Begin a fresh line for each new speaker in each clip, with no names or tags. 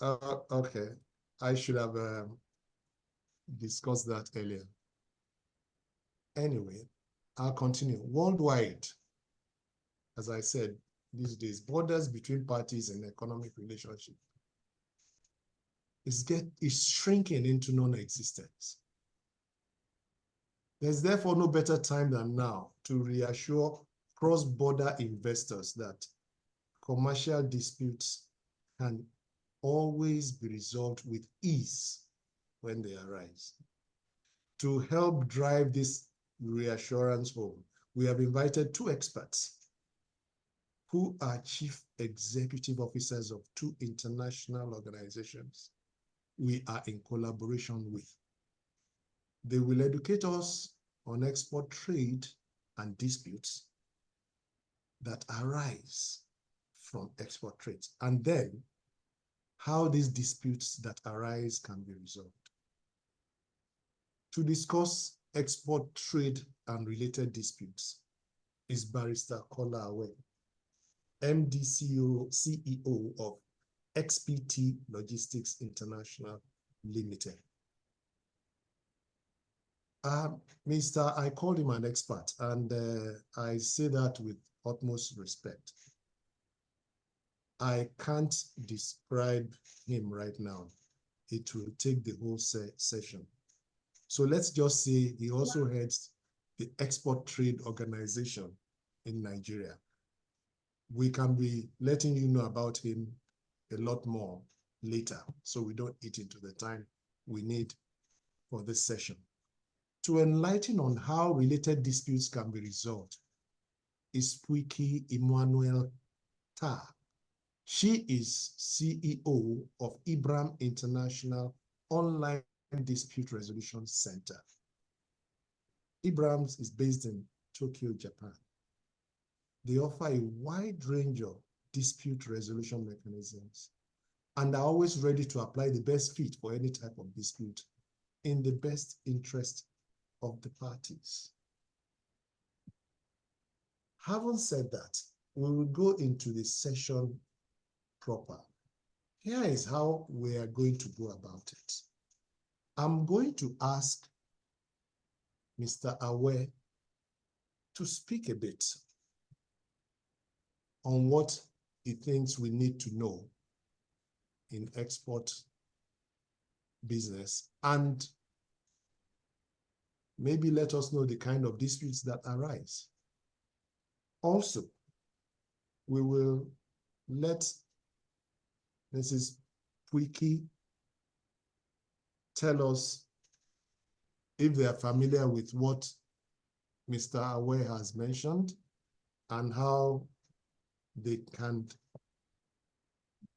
Okay. I should have discussed that earlier. Anyway, I'll continue. Worldwide, as I said, these days, borders between parties and economic relationship is shrinking into non-existence. There's therefore no better time than now to reassure cross-border investors that commercial disputes can always be resolved with ease when they arise. To help drive this reassurance home, we have invited two experts who are chief executive officers of two international organizations we are in collaboration with. They will educate us on export trade and disputes that arise from export trades, and then how these disputes that arise can be resolved. To discuss export trade and related disputes is Barrister Kola Awe, MD CEO of XPT Logistics International Limited. I call him an expert, and I say that with utmost respect. I can't describe him right now. It will take the whole session. So let's just say he also heads the Export Trade Organization in Nigeria. We can be letting you know about him a lot more later, so we don't eat into the time we need for this session. To enlighten on how related disputes can be resolved is Pui-ki Emmanuelle Ta. She is CEO of eBRAM International Online Dispute Resolution Center. eBRAM is based in Tokyo, Japan. They offer a wide range of dispute resolution mechanisms and are always ready to apply the best fit for any type of dispute in the best interest of the parties. Having said that, we will go into the session proper. Here is how we are going to go about it. I'm going to ask Mr. Awe to speak a bit on what he thinks we need to know in export business, and maybe let us know the kind of disputes that arise. Also, we will let Mrs. Pui-ki tell us if they are familiar with what Mr. Awe has mentioned and how they can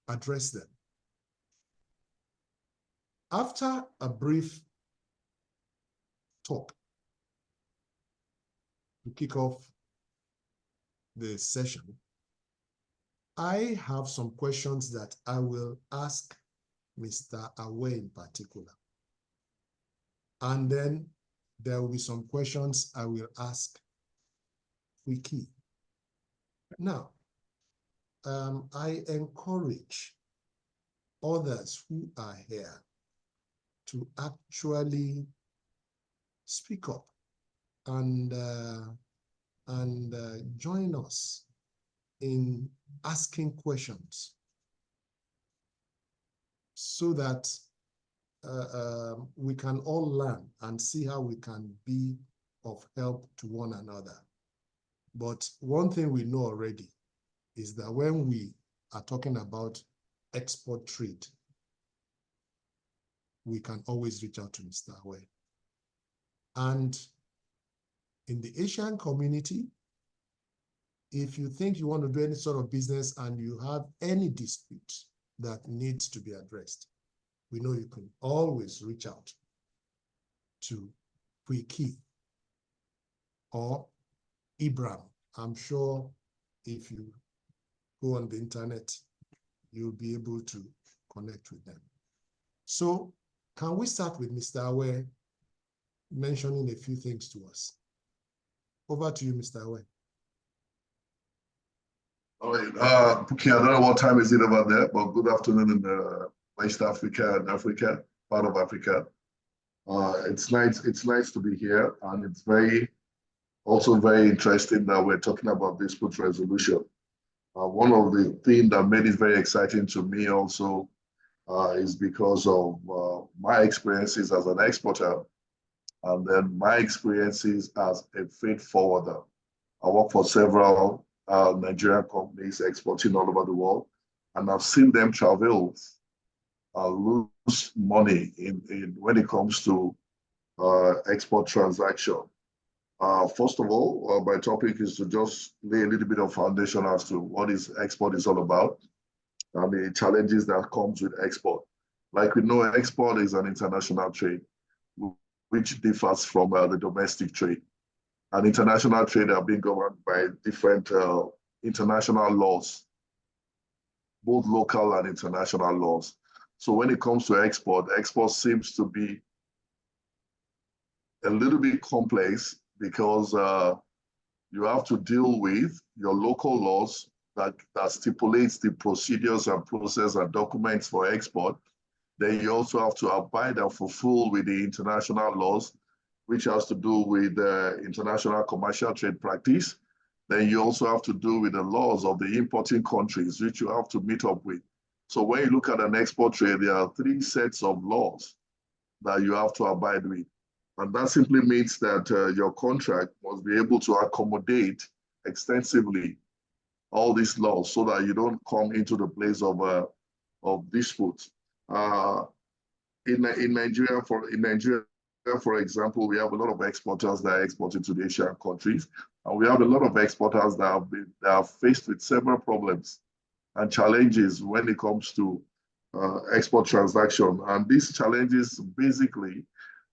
address them. After a brief talk to kick off the session, I have some questions that I will ask Mr. Awe in particular. And then there will be some questions I will ask Pui-ki. Now, I encourage others who are here to actually speak up and join us in asking questions so that we can all learn and see how we can be of help to one another. But one thing we know already is that when we are talking about export trade, we can always reach out to Mr. Awe. And in the Asian community, if you think you want to do any sort of business and you have any dispute that needs to be addressed, we know you can always reach out to Pui-ki or eBRAM. I'm sure if you go on the internet, you'll be able to connect with them. So can we start with Mr. Awe mentioning a few things to us? Over to you, Mr. Awe.
All right, Pui-ki, I don't know what time is it over there, but good afternoon and West Africa and Africa, part of Africa. It's nice to be here, and it's also very interesting that we're talking about dispute resolution. One of the things that made it very exciting to me also is because of my experiences as an exporter, and then my experiences as a freight forwarder. I work for several Nigerian companies exporting all over the world, and I've seen them travel, lose money when it comes to export transaction. First of all, my topic is to just lay a little bit of foundation as to what export is all about and the challenges that comes with export. Like we know, export is an international trade, which differs from the domestic trade. And international trade are being governed by different international laws, both local and international laws. So when it comes to export seems to be a little bit complex because you have to deal with your local laws that stipulates the procedures and process and documents for export. Then you also have to abide and fulfill with the international laws, which has to do with international commercial trade practice. Then you also have to do with the laws of the importing countries, which you have to meet up with. So when you look at an export trade, there are 3 sets of laws that you have to abide with. And that simply means that your contract must be able to accommodate extensively all these laws so that you don't come into the place of dispute. In Nigeria, for example, we have a lot of exporters that are exporting to the Asian countries, and we have a lot of exporters that are faced with several problems and challenges when it comes to export transaction. And these challenges basically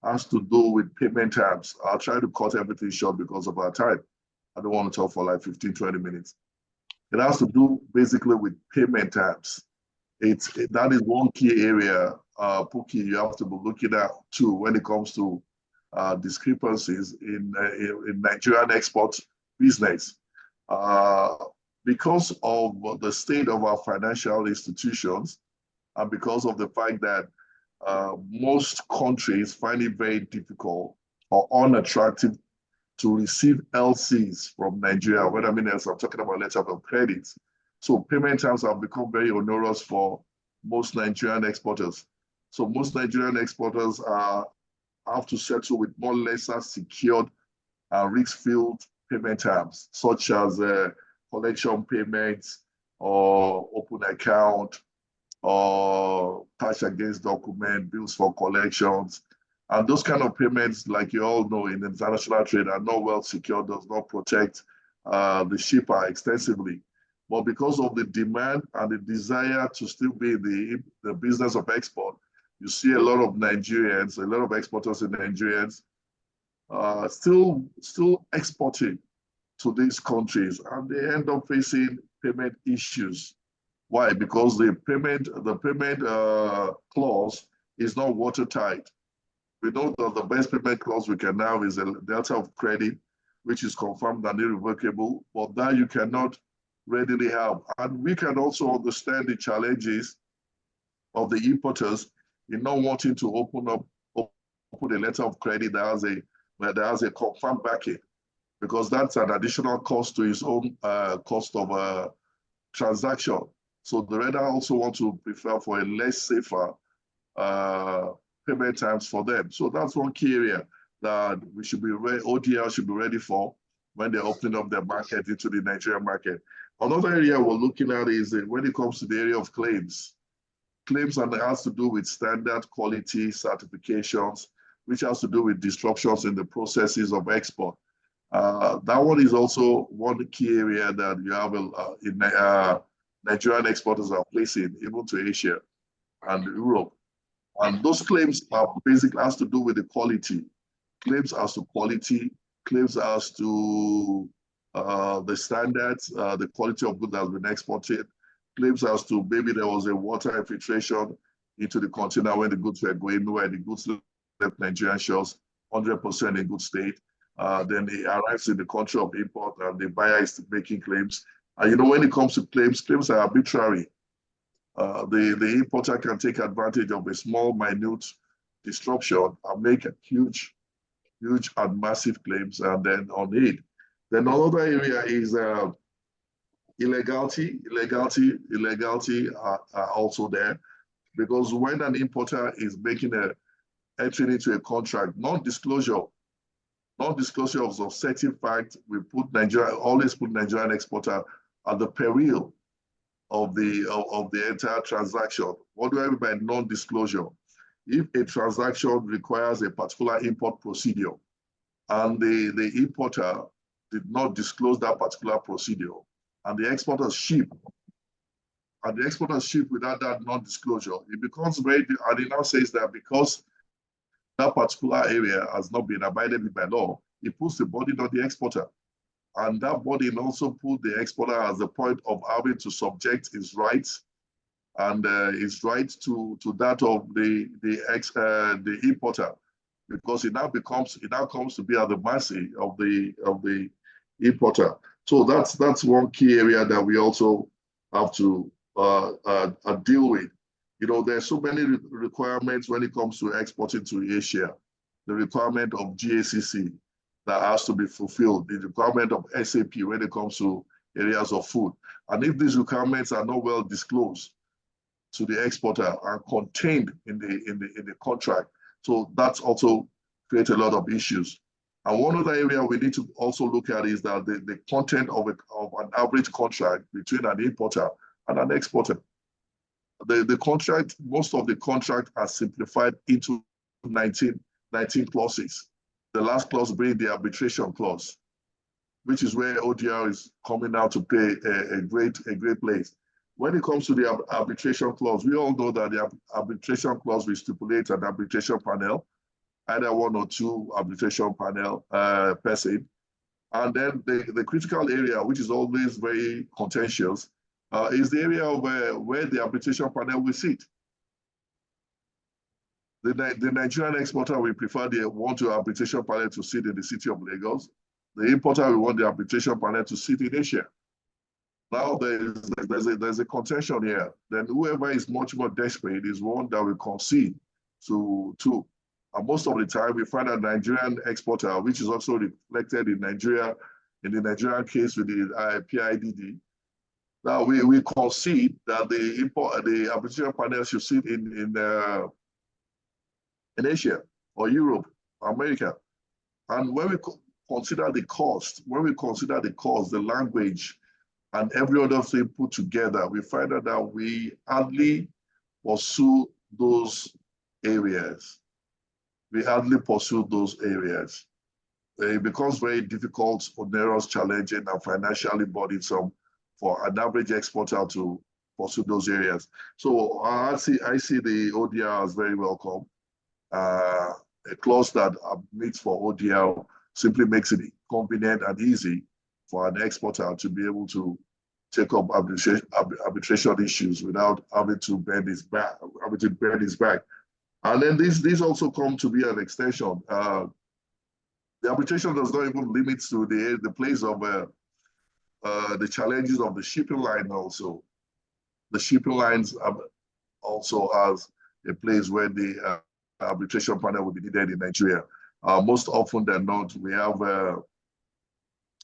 has to do with payment terms. I'll try to cut everything short because of our time. I don't want to talk for like 15, 20 minutes. It has to do basically with payment terms. That is one key area, Pui-ki, you have to be looking at too when it comes to discrepancies in Nigerian export business. Because of the state of our financial institutions, and because of the fact that most countries find it very difficult or unattractive to receive LCs from Nigeria. What I mean is I'm talking about letters of credit. So payment terms have become very onerous for most Nigerian exporters. So most Nigerian exporters have to settle with more or less secured risk-filled payment terms, such as collection payments or open account or cash against document, bills for collections. And those kind of payments, like you all know, in international trade are not well secured, does not protect the shipper extensively. But because of the demand and the desire to still be in the business of export, you see a lot of Nigerians, a lot of exporters in Nigerians still exporting to these countries, and they end up facing payment issues. Why? Because the payment clause is not watertight. We know that the best payment clause we can have is a delta of credit, which is confirmed and irrevocable, but that you cannot readily have. And we can also understand the challenges of the importers in not wanting to open a letter of credit that has a confirmed backing, because that's an additional cost to his own cost of transaction. So the reader also want to prefer for a less safer payment times for them. So that's one key area that we should be ODL should be ready for when they're opening up their market into the Nigerian market. Another area we're looking at is when it comes to the area of claims. Claims and it has to do with standard quality certifications, which has to do with disruptions in the processes of export. That one is also one key area that you have Nigerian exporters are placing, even to Asia and Europe. And those claims are basically has to do with the quality. Claims as to quality, claims as to the standards, the quality of good that has been exported, claims as to maybe there was a water infiltration into the container when the goods were going, where the goods left Nigerian shores 100% in good state. Then it arrives in the country of import and the buyer is making claims. And you know, when it comes to claims, claims are arbitrary. The importer can take advantage of a small, minute disruption and make a huge and massive claims and then on it. Then another area is illegality are also there, because when an importer is making entering into a contract, non-disclosure of certain facts, we always put Nigerian exporter at the peril of the entire transaction. What do I mean by non-disclosure? If a transaction requires a particular import procedure and the importer did not disclose that particular procedure, and the exporter ship without that non-disclosure, it becomes and it now says that because that particular area has not been abided with by law, it puts the burden on the exporter. And that burden also put the exporter as the point of having to subject his rights and his rights to that of the importer, because it now comes to be at the mercy of the importer. So that's one key area that we also have to deal with. You know, there's so many requirements when it comes to exporting to Asia. The requirement of GACC that has to be fulfilled, the requirement of SAP when it comes to areas of food. And if these requirements are not well disclosed to the exporter and contained in the contract, so that's also creates a lot of issues. And one other area we need to also look at is that the content of an average contract between an importer and an exporter. The contract, most of the contract are simplified into 19 clauses. The last clause being the arbitration clause, which is where ODR is coming out to play a great place. When it comes to the arbitration clause, we all know that the arbitration clause will stipulate an arbitration panel, either one or two arbitration panel person. And then the critical area, which is always very contentious, is the area of where the arbitration panel will sit. The Nigerian exporter will prefer the arbitration panel to sit in the city of Lagos. The importer will want the arbitration panel to sit in Asia. Now there's a contention here. Then whoever is much more desperate is one that will concede to two. And most of the time, we find a Nigerian exporter, which is also reflected in Nigeria, in the Nigerian case with the PIDD. Now we concede that the arbitration panel should sit in Asia or Europe, or America. And when we consider the cost, the language, and every other thing put together, we find out that we hardly pursue those areas. It becomes very difficult, onerous, challenging, and financially burdensome for an average exporter to pursue those areas. So I see the ODR as very welcome. A clause that meets for ODR simply makes it convenient and easy for an exporter to be able to take up arbitration issues without having to bend his back. And then these also come to be an extension. The arbitration does not even limit to the place of the challenges of the shipping line also. The shipping lines also has a place where the arbitration panel will be needed in Nigeria. Most often than not, we have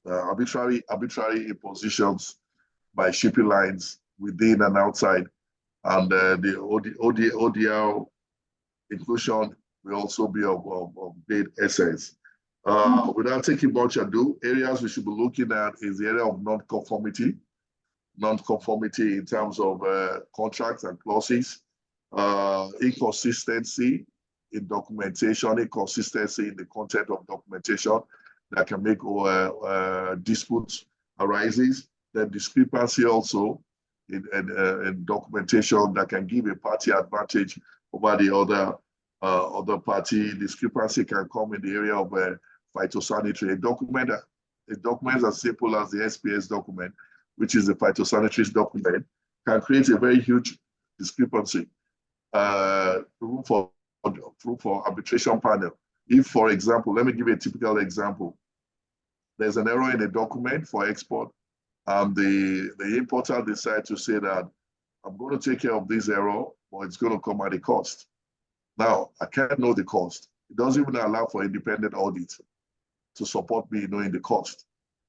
arbitrary impositions by shipping lines within and outside, and the ODR inclusion will also be of great essence. Without taking much ado, areas we should be looking at is the area of non-conformity in terms of contracts and clauses, inconsistency in documentation, inconsistency in the content of documentation that can make disputes arises. The discrepancy also in documentation that can give a party advantage over the other party. Discrepancy can come in the area of phytosanitary. A document as simple as the SPS document, which is the phytosanitary document, can create a very huge discrepancy. Room for arbitration panel. If, for example, let me give you a typical example. There's an error in a document for export. The importer decides to say that I'm going to take care of this error, but it's going to come at a cost. Now, I can't know the cost. It doesn't even allow for independent audit to support me knowing the cost.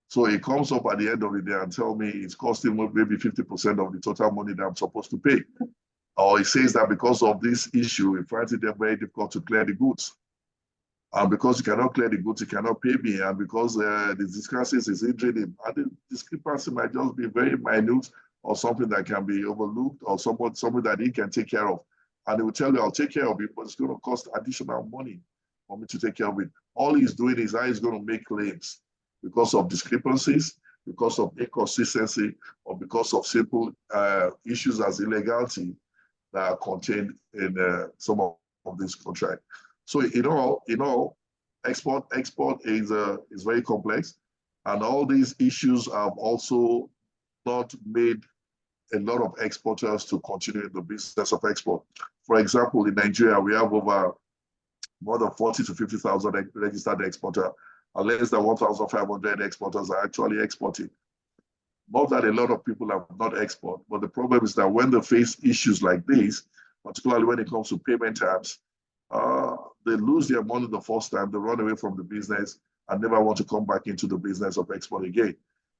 So it comes up at the end of the day and tell me it's costing maybe 50% of the total money that I'm supposed to pay. Or it says that because of this issue, it finds it very difficult to clear the goods. And because you cannot clear the goods, you cannot pay me. And because the discrepancies is injuring him, and the discrepancy might just be very minute or something that can be overlooked or something that he can take care of. And he will tell you, I'll take care of it, but it's going to cost additional money for me to take care of it. All he's doing is how he's going to make claims because of discrepancies, because of inconsistency, or because of simple issues as illegality that are contained in some of this contract. So in all, export is very complex, and all these issues have also not made a lot of exporters to continue in the business of export. For example, in Nigeria, we have over more than 40 to 50,000 registered exporters, and less than 1,500 exporters are actually exporting. Not that a lot of people have not export, but the problem is that when they face issues like this, particularly when it comes to payment terms, they lose their money the first time, they run away from the business and never want to come back into the business of export again.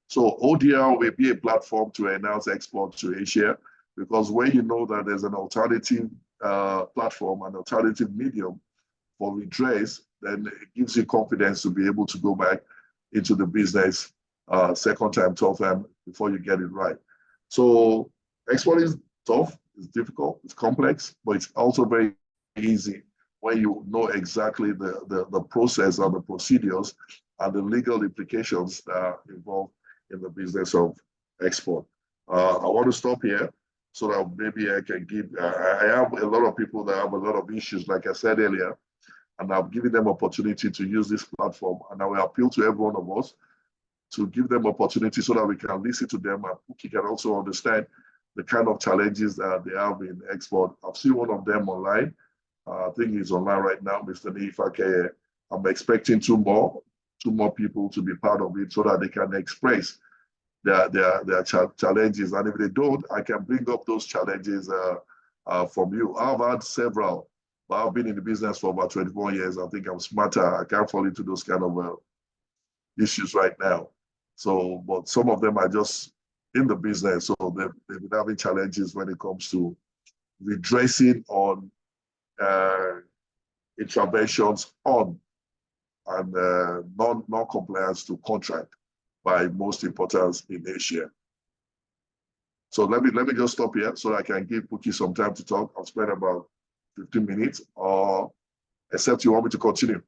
So ODR will be a platform to enhance export to Asia, because when you know that there's an alternative platform, an alternative medium for redress, then it gives you confidence to be able to go back into the business second time, third time before you get it right. So export is tough, it's difficult, it's complex, but it's also very easy when you know exactly the process and the procedures and the legal implications that are involved in the business of export. I want to stop here so that maybe I can give, I have a lot of people that have a lot of issues, like I said earlier, and I've given them opportunity to use this platform, and I will appeal to every one of us to give them opportunity so that we can listen to them and Pui-ki can also understand the kind of challenges that they have in export. I've seen one of them online. I think he's online right now, Mr. Nifake. I'm expecting two more people to be part of it so that they can express their challenges. And if they don't, I can bring up those challenges from you. I've had several, but I've been in the business for about 24 years. I think I'm smarter. I can't fall into those kind of issues right now. So, but some of them are just in the business, so they've been having challenges when it comes to redressing on interventions on and non-compliance to contract by most importers in Asia. So let me just stop here so that I can give Pui-ki some time to talk. I've spent about 15 minutes, or except you want me to continue.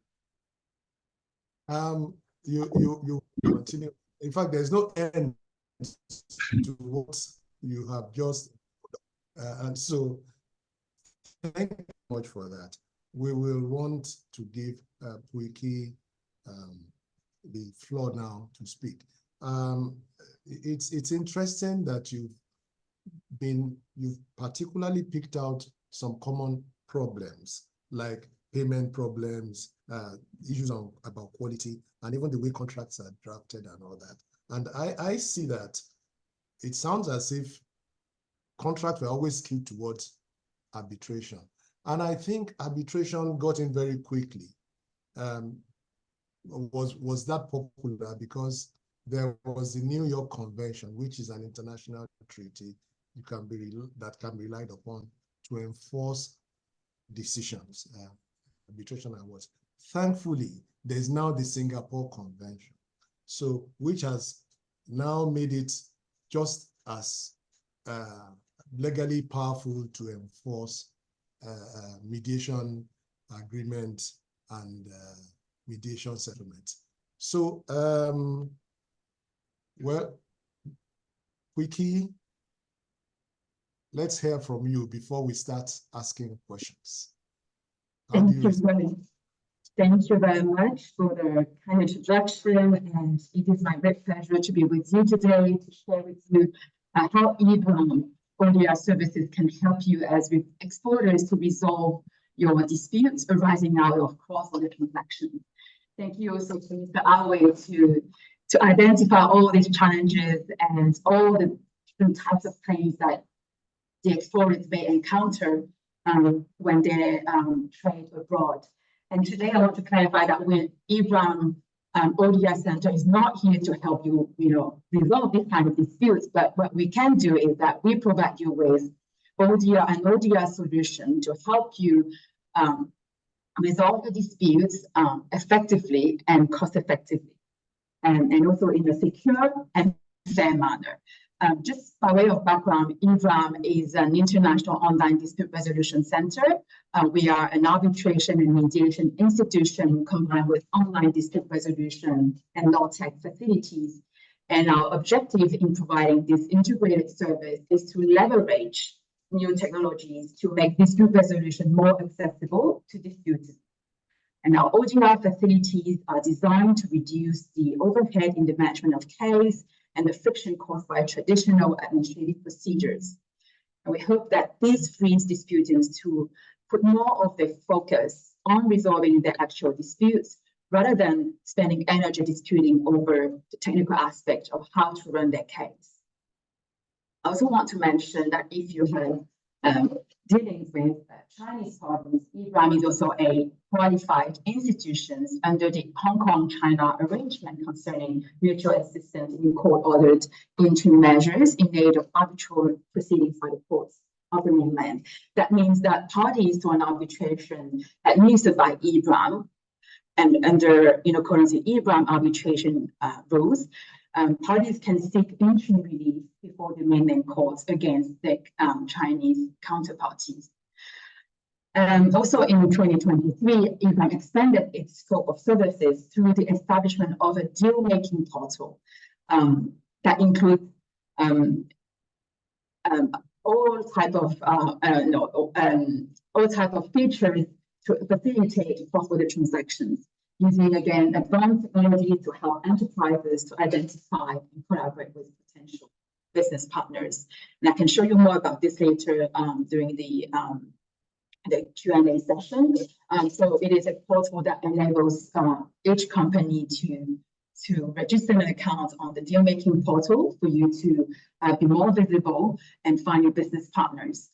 You continue. In fact, there's no end to what you have just, and so thank you much for that. We will want to give Pui-ki the floor now to speak. It's interesting that you've particularly picked out some common problems like payment problems, issues about quality, and even the way contracts are drafted and all that. And I see that it sounds as if contracts were always skewed towards arbitration. And I think arbitration got in very quickly. Was that popular because there was the New York Convention, which is an international treaty that can be relied upon to enforce decisions, arbitration awards. Thankfully, there's now the Singapore Convention, so which has now made it just as legally powerful to enforce mediation agreements and mediation settlements. So, well, Pui-ki, let's hear from you before we start asking questions.
Thank you very much for the kind introduction, and it is my great pleasure to be with you today to share with you how eBRAM ODR services can help you as exporters to resolve your disputes arising out of cross-border transactions. Thank you also to Mr. Awe to identify all these challenges and all the different types of claims that the explorers may encounter when they trade abroad. And today I want to clarify that with eBRAM ODR Center is not here to help you, resolve this kind of disputes, but what we can do is that we provide you with an ODR solution to help you resolve the disputes effectively and cost effectively, and also in a secure and fair manner. Just by way of background, eBRAM is an international online dispute resolution center. We are an arbitration and mediation institution combined with online dispute resolution and law tech facilities. And our objective in providing this integrated service is to leverage new technologies to make dispute resolution more accessible to disputants. And our ODR facilities are designed to reduce the overhead in the management of case and the friction caused by traditional administrative procedures. And we hope that this frees disputants to put more of their focus on resolving their actual disputes rather than spending energy disputing over the technical aspect of how to run their case. I also want to mention that if you have dealings with Chinese parties, eBRAM is also a qualified institution under the Hong Kong-China arrangement concerning mutual assistance in court-ordered interim measures in aid of arbitral proceedings by the courts of the mainland. That means that parties to an arbitration administered by eBRAM and under in accordance with eBRAM arbitration rules, parties can seek interim relief before the mainland courts against their Chinese counterparties. Also in 2023, eBRAM expanded its scope of services through the establishment of a deal-making portal that includes all type of features to facilitate cross-border transactions, using again advanced technologies to help enterprises to identify and collaborate with potential business partners. And I can show you more about this later during the Q&A session. So it is a portal that enables each company to register an account on the deal-making portal for you to be more visible and find your business partners.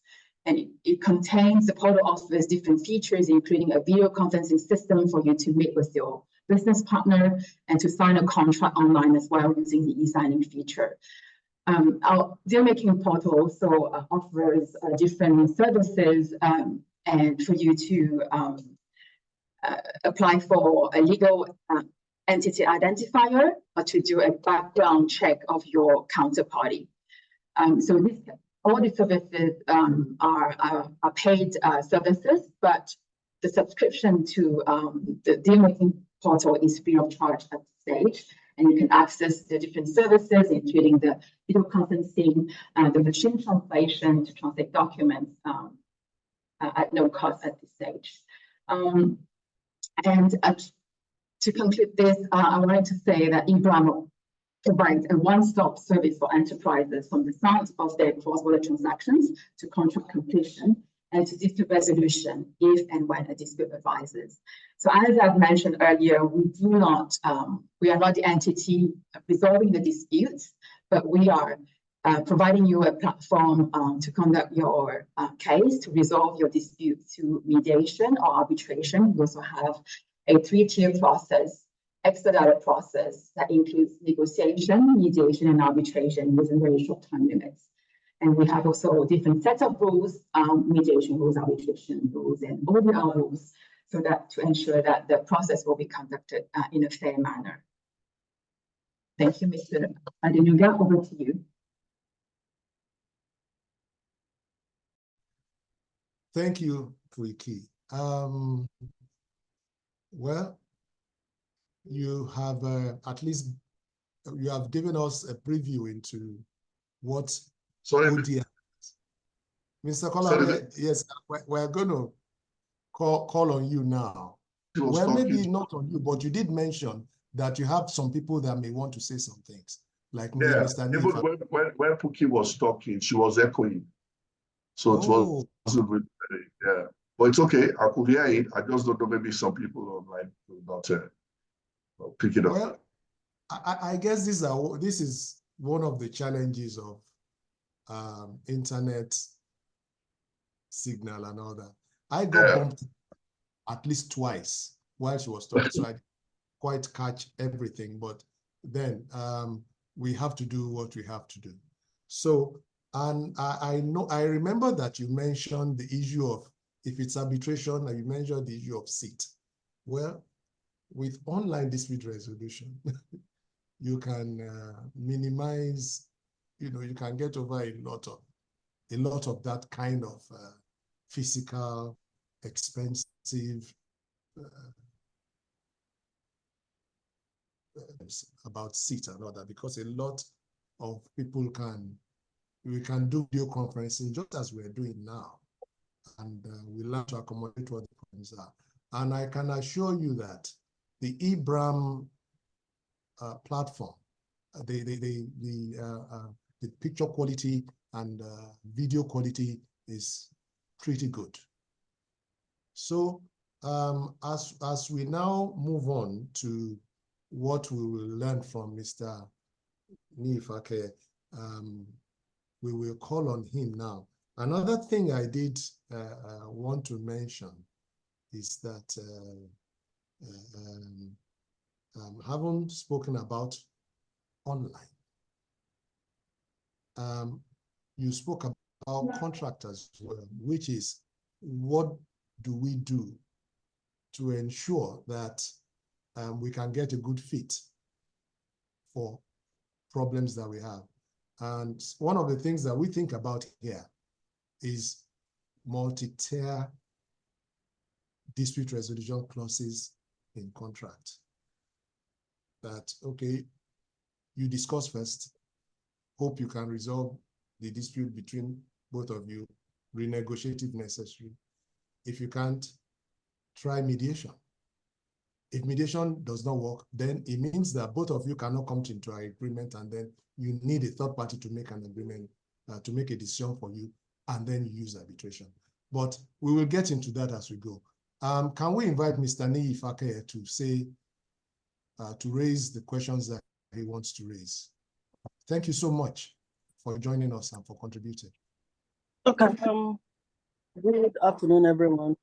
And it contains, the portal offers different features, including a video conferencing system for you to meet with your business partner and to sign a contract online as well using the e-signing feature. Our deal-making portal also offers different services and for you to apply for a legal entity identifier or to do a background check of your counterparty. So all the services are paid services, but the subscription to the deal-making portal is free of charge at this stage. And you can access the different services, including the video conferencing, the machine translation to translate documents at no cost at this stage. To conclude this, I wanted to say that eBRAM provides a one-stop service for enterprises from the start of their cross-border transactions to contract completion and to dispute resolution if and when a dispute arises. So as I've mentioned earlier, we are not the entity resolving the disputes, but we are providing you a platform to conduct your case, to resolve your dispute through mediation or arbitration. We also have a three-tier process, expedited process that includes negotiation, mediation, and arbitration within very short time limits. And we have also different sets of rules, mediation rules, arbitration rules, and ODR rules, so that to ensure that the process will be conducted in a fair manner. Thank you, Mr. Adenuga. Over to you.
Thank you, Pui-ki. Well, you have at least you have given us a preview into what ODR is. Mr. Kola Awe, yes, we're going to call on you now. Well, maybe not on you, but you did mention that you have some people that may want to say some things, like me, Mr.
Even when Pui-ki was talking, she was echoing. So it wasn't really, yeah. But it's okay. I could hear it. I just don't know, maybe some people online will not pick it up.
Well, I guess this is one of the challenges of internet signal and all that. I got
Yeah.
bumped at least twice while she was talking, so I didn't quite catch everything, but then we have to do what we have to do. So, and I remember that you mentioned the issue of, if it's arbitration, and you mentioned the issue of seat. Well, with online dispute resolution, you can minimize, you can get over a lot of that kind of physical, expensive about seat and all that, because a lot of people we can do video conferencing just as we're doing now, and we learn to accommodate what the problems are. And I can assure you that the eBRAM platform, the picture quality and video quality is pretty good. So as we now move on to what we will learn from Mr. Nifake, we will call on him now. Another thing I did want to mention is that haven't spoken about online. You spoke about contractors as well, which is, what do we do to ensure that we can get a good fit for problems that we have? And one of the things that we think about here is multi-tier dispute resolution clauses in contract. That, okay, you discuss first, hope you can resolve the dispute between both of you, renegotiate if necessary. If you can't, try mediation. If mediation does not work, then it means that both of you cannot come into an agreement, and then you need a third party to make an agreement, to make a decision for you, and then you use arbitration. But we will get into that as we go. Can we invite Mr. Nifake to say, to raise the questions that he wants to raise? Thank you so much for joining us and for contributing.
Okay. Good afternoon, everyone.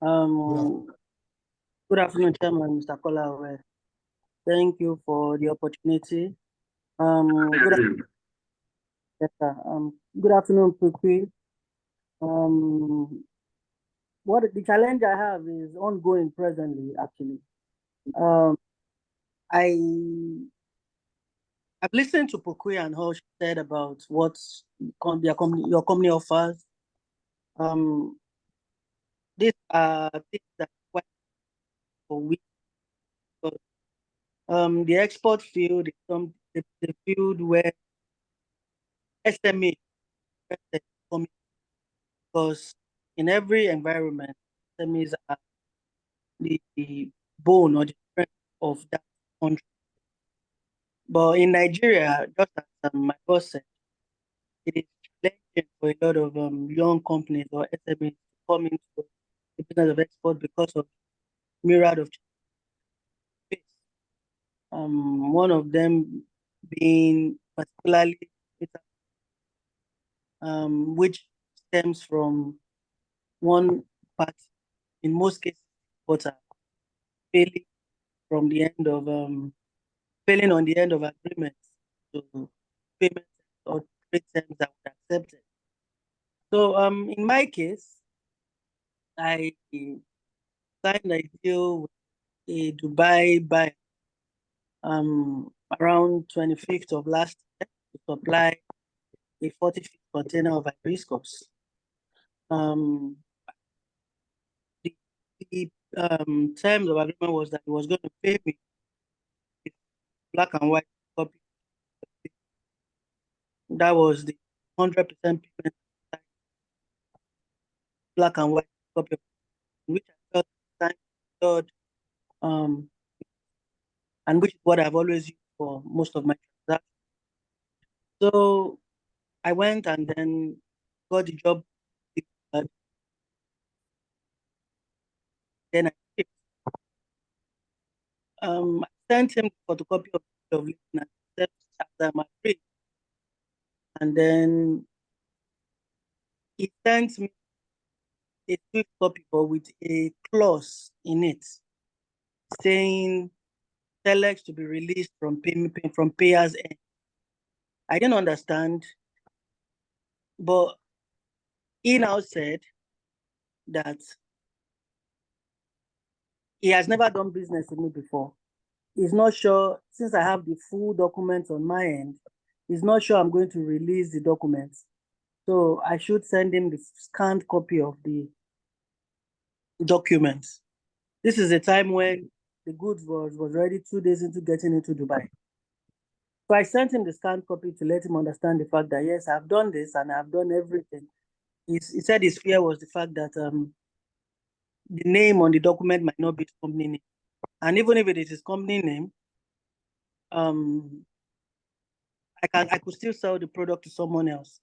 Good afternoon, Chairman, Mr. Kola Awe. Thank you for the opportunity. Yes, sir. Good afternoon, Pui-ki. What the challenge I have is ongoing presently, actually. I've listened to Pui-ki and how she said about what your company offers. These are things that are quite for we. The export field is the field where SME is coming, because in every environment, SMEs are the bone or the strength of that country. But in Nigeria, just as my boss said, it is challenging for a lot of young companies or SMEs to come into the business of export because of myriad of challenges. One of them being particularly which stems from one party, in most cases, but failing from the end of failing on the end of agreements to payments or trade terms that were accepted. So in my case, I signed a deal with a Dubai buyer around 25th of last year to supply a 40-feet container of hibiscus. The terms of agreement was that he was going to pay me with black and white copy. That was the 100% payment, black and white copy, which I felt and which is what I've always used for most of my transactions. So I went and then got the job. Then I sent him the photocopy of the lien and said after my agreed. And then he sent me a Swift copy, but with a clause in it saying telex to be released from payers end. I didn't understand, but he now said that he has never done business with me before. He's not sure, since I have the full documents on my end, he's not sure I'm going to release the documents. So I should send him the scanned copy of the documents. This is a time when the goods was already 2 days into getting into Dubai. So I sent him the scanned copy to let him understand the fact that, yes, I've done this and I've done everything. He said his fear was the fact that the name on the document might not be the company name. And even if it is his company name, I could still sell the product to someone else.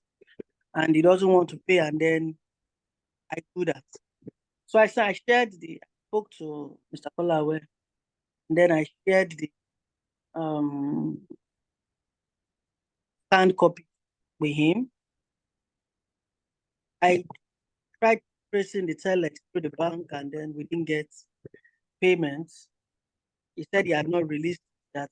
And he doesn't want to pay, and then I do that. So I spoke to Mr. Kola Awe, and then I shared the scanned copy with him. I tried tracing the telex through the bank, and then we didn't get payments. He said he had not released that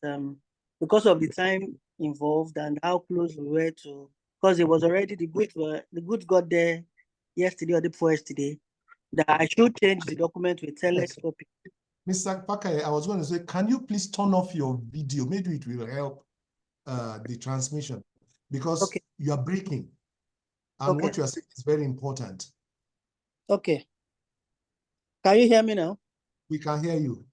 because of the time involved and how close we were to, because it was already the goods got there yesterday or the before yesterday, that I should change the document with telex copy.
Mr. Pakaye, I was going to say, can you please turn off your video? Maybe it will help the transmission, because you are breaking. And what you are saying is very important.
Okay. Can you hear me now?
We can hear you.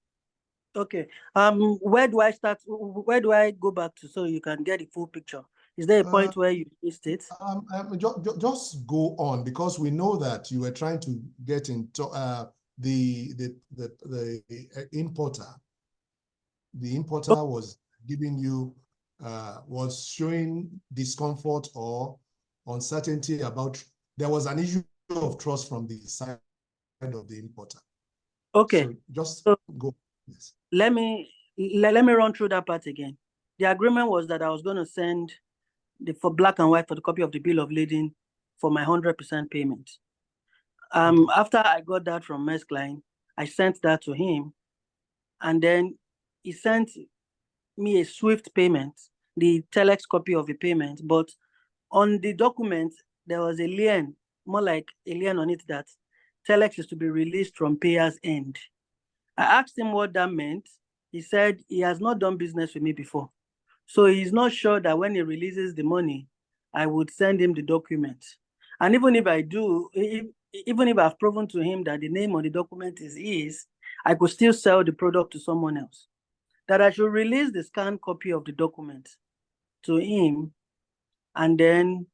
Okay. Where do I start? Where do I go back to so you can get the full picture? Is there a point where you missed it?
Just go on, because we know that you were trying to get into the importer. The importer was giving you was showing discomfort or uncertainty about, there was an issue of trust from the side of the importer.
Okay.
So just go. Yes.
Let me run through that part again. The agreement was that I was going to send for black and white for the copy of the bill of lading for my 100% payment. After I got that from Maersk Line, I sent that to him, and then he sent me a Swift payment, the telex copy of the payment, but on the document there was a lien, more like a lien on it, that telex is to be released from payer's end. I asked him what that meant. He said he has not done business with me before, so he's not sure that when he releases the money, I would send him the document. And even if I do, even if I've proven to him that the name on the document is his, I could still sell the product to someone else. That I should release the scanned copy of the document to him, and then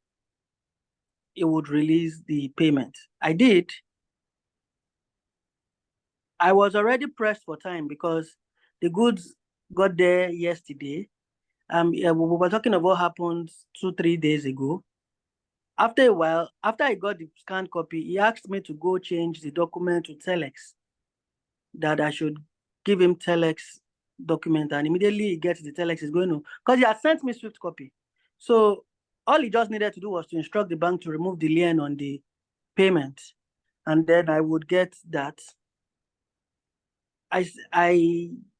he would release the payment. I did. I was already pressed for time because the goods got there yesterday. We were talking about what happened 2-3 days ago. After a while, after I got the scanned copy, he asked me to go change the document to telex, that I should give him telex document, and immediately he gets the telex, is going to, because he had sent me Swift copy. So all he just needed to do was to instruct the bank to remove the lien on the payment, and then I would get that. I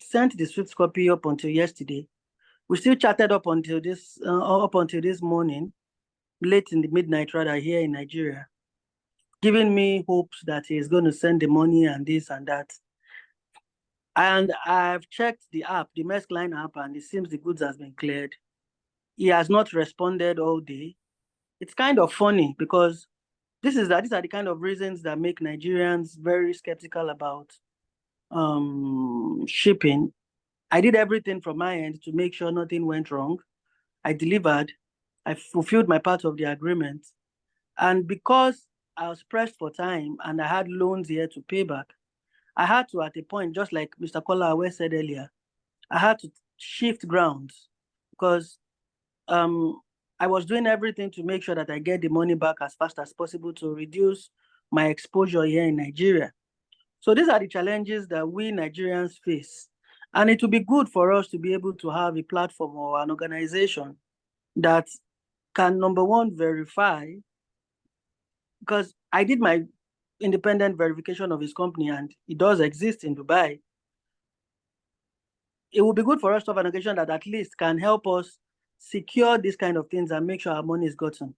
sent the Swift copy up until yesterday. We still chatted up until this morning, late in the midnight rather, here in Nigeria, giving me hopes that he's going to send the money and this and that. And I've checked the app, the Maersk Line app, and it seems the goods has been cleared. He has not responded all day. It's kind of funny because these are the kind of reasons that make Nigerians very skeptical about shipping. I did everything from my end to make sure nothing went wrong. I delivered. I fulfilled my part of the agreement. And because I was pressed for time and I had loans here to pay back, I had to, at a point, just like Mr. Kola Awe said earlier, I had to shift grounds, because I was doing everything to make sure that I get the money back as fast as possible to reduce my exposure here in Nigeria. So these are the challenges that we Nigerians face. And it will be good for us to be able to have a platform or an organization that can, number one, verify, because I did my independent verification of his company, and it does exist in Dubai, it would be good for us to have an organization that at least can help us secure these kind of things and make sure our money is gotten.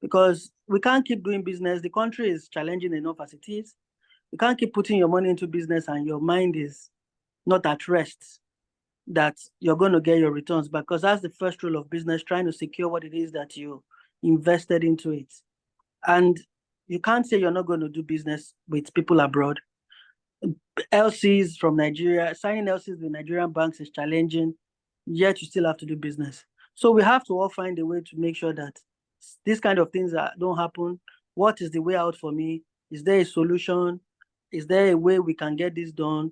Because we can't keep doing business. The country is challenging enough as it is. You can't keep putting your money into business and your mind is not at rest that you're going to get your returns, because that's the first rule of business, trying to secure what it is that you invested into it. And you can't say you're not going to do business with people abroad. LCs from Nigeria, signing LCs with Nigerian banks is challenging, yet you still have to do business. So we have to all find a way to make sure that these kind of things don't happen. What is the way out for me? Is there a solution? Is there a way we can get this done?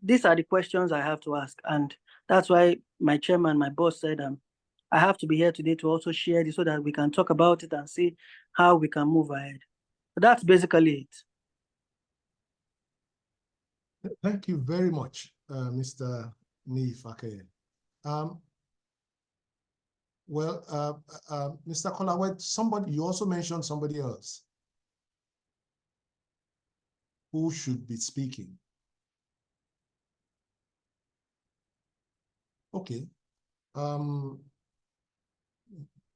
These are the questions I have to ask. And that's why my chairman, my boss said, I have to be here today to also share this so that we can talk about it and see how we can move ahead. But that's basically it.
Thank you very much, Mr. Fakeye. Mr. Kola Awe, you also mentioned somebody else who should be speaking. Okay.